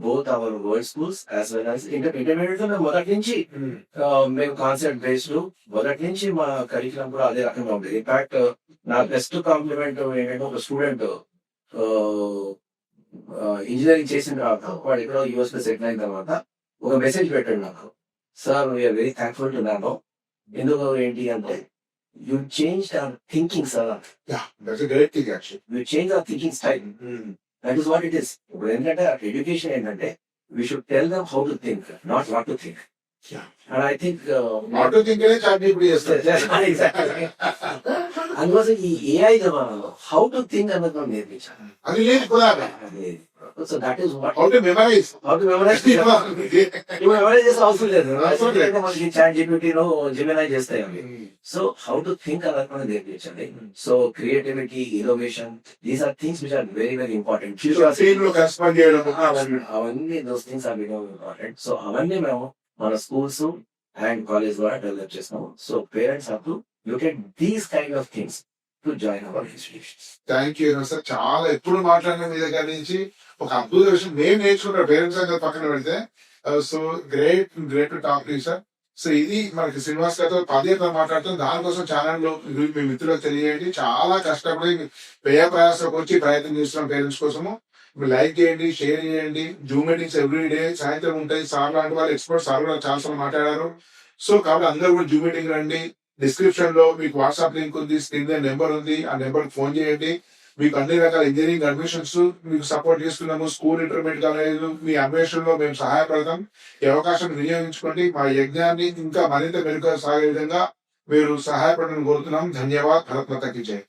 [SPEAKER 1] both our world schools as well as intermediate. మేము మొదటి నుంచి మేము కాన్సెప్ట్ బేస్డ్ మొదటి నుంచి మా కరికులం కూడా అదే రకంగా ఉంటుంది. ఇన్ఫాక్ట్ నా బెస్ట్ కాంప్లిమెంట్ ఏంటంటే ఒక స్టూడెంట్ ఇంజనీరింగ్ చేసిన తర్వాత వాడు ఎక్కడో యూఎస్ లో సెటిల్ అయిన తర్వాత ఒక మెసేజ్ పెట్టాడు నాకు, sir we're very thankful to Nano. ఎందుకు ఏంటి అంటే you change our thinking sir, you change our thinking style. That is what it is. ఇప్పుడు ఏంటంటే ఎడ్యుకేషన్ ఏంటంటే we should tell them how to think, not what to think. And I think అందుకోసం ఈ ఏఐ జమానాలో హౌ టు థింక్ అన్నది మనం నేర్పించాలి. So that is what how to memorise చేసే అవసరం లేదు, మనకి చాట్ జీపీటీలో జెమినై చేస్తాయి అవి. సో హౌ టు థింక్ అన్నది మనం నేర్పించండి. So creativity, innovation, these are things which are very very important. అవన్నీ those things are very important. So అవన్నీ మేము మన స్కూల్స్ అండ్ కాలేజ్ ద్వారా డెవలప్ చేస్తాము. So parents have to look at these kind of things to join our institutions.
[SPEAKER 2] Thank you sir. చాలా ఎప్పుడు మాట్లాడిన మీ దగ్గర నుంచి ఒక అద్భుత విషయం మేము నేర్చుకున్న పేరెంట్స్ దగ్గర పక్కన పెడితే. So great to talk to sir. So ఇది మనకి శ్రీనివాస్ గారితో పదేతో మాట్లాడుతాం. దానికోసం ఛానల్ లో మీ మిత్రులకు తెలియజేయండి. చాలా కష్టపడి వ్యయ ప్రయాసకు వచ్చి ప్రయత్నం చేస్తున్నాం పేరెంట్స్ కోసము. మీరు లైక్ చేయండి, షేర్ చేయండి. జూమ్ మీటింగ్స్ ఎవ్రీ డే సాయంత్రం ఉంటాయి. సార్ లాంటి వాళ్ళు ఎక్స్పర్ట్ సార్ కూడా చాలా సార్లు మాట్లాడారు. సో కాబట్టి అందరూ కూడా జూమ్ మీటింగ్ రండి. డిస్క్రిప్షన్ లో మీకు వాట్సాప్ లింక్ ఉంది, స్క్రీన్ మీద నెంబర్ ఉంది, ఆ నెంబర్ ఫోన్ చేయండి. మీకు అన్ని రకాల ఇంజనీరింగ్ అడ్మిషన్స్ మీకు సపోర్ట్ చేస్తున్నాము. స్కూల్, ఇంటర్మీడియట్ కాలేజ్ మీ అన్వేషణలో మేము సహాయపడతాం. ఈ అవకాశం వినియోగించుకోండి. మా యజ్ఞాన్ని ఇంకా మరింత మెరుగ్గా సాగే విధంగా మీరు సహాయపడని కోరుతున్నాం. ధన్యవాద్. భరత్ మాతాకి జై.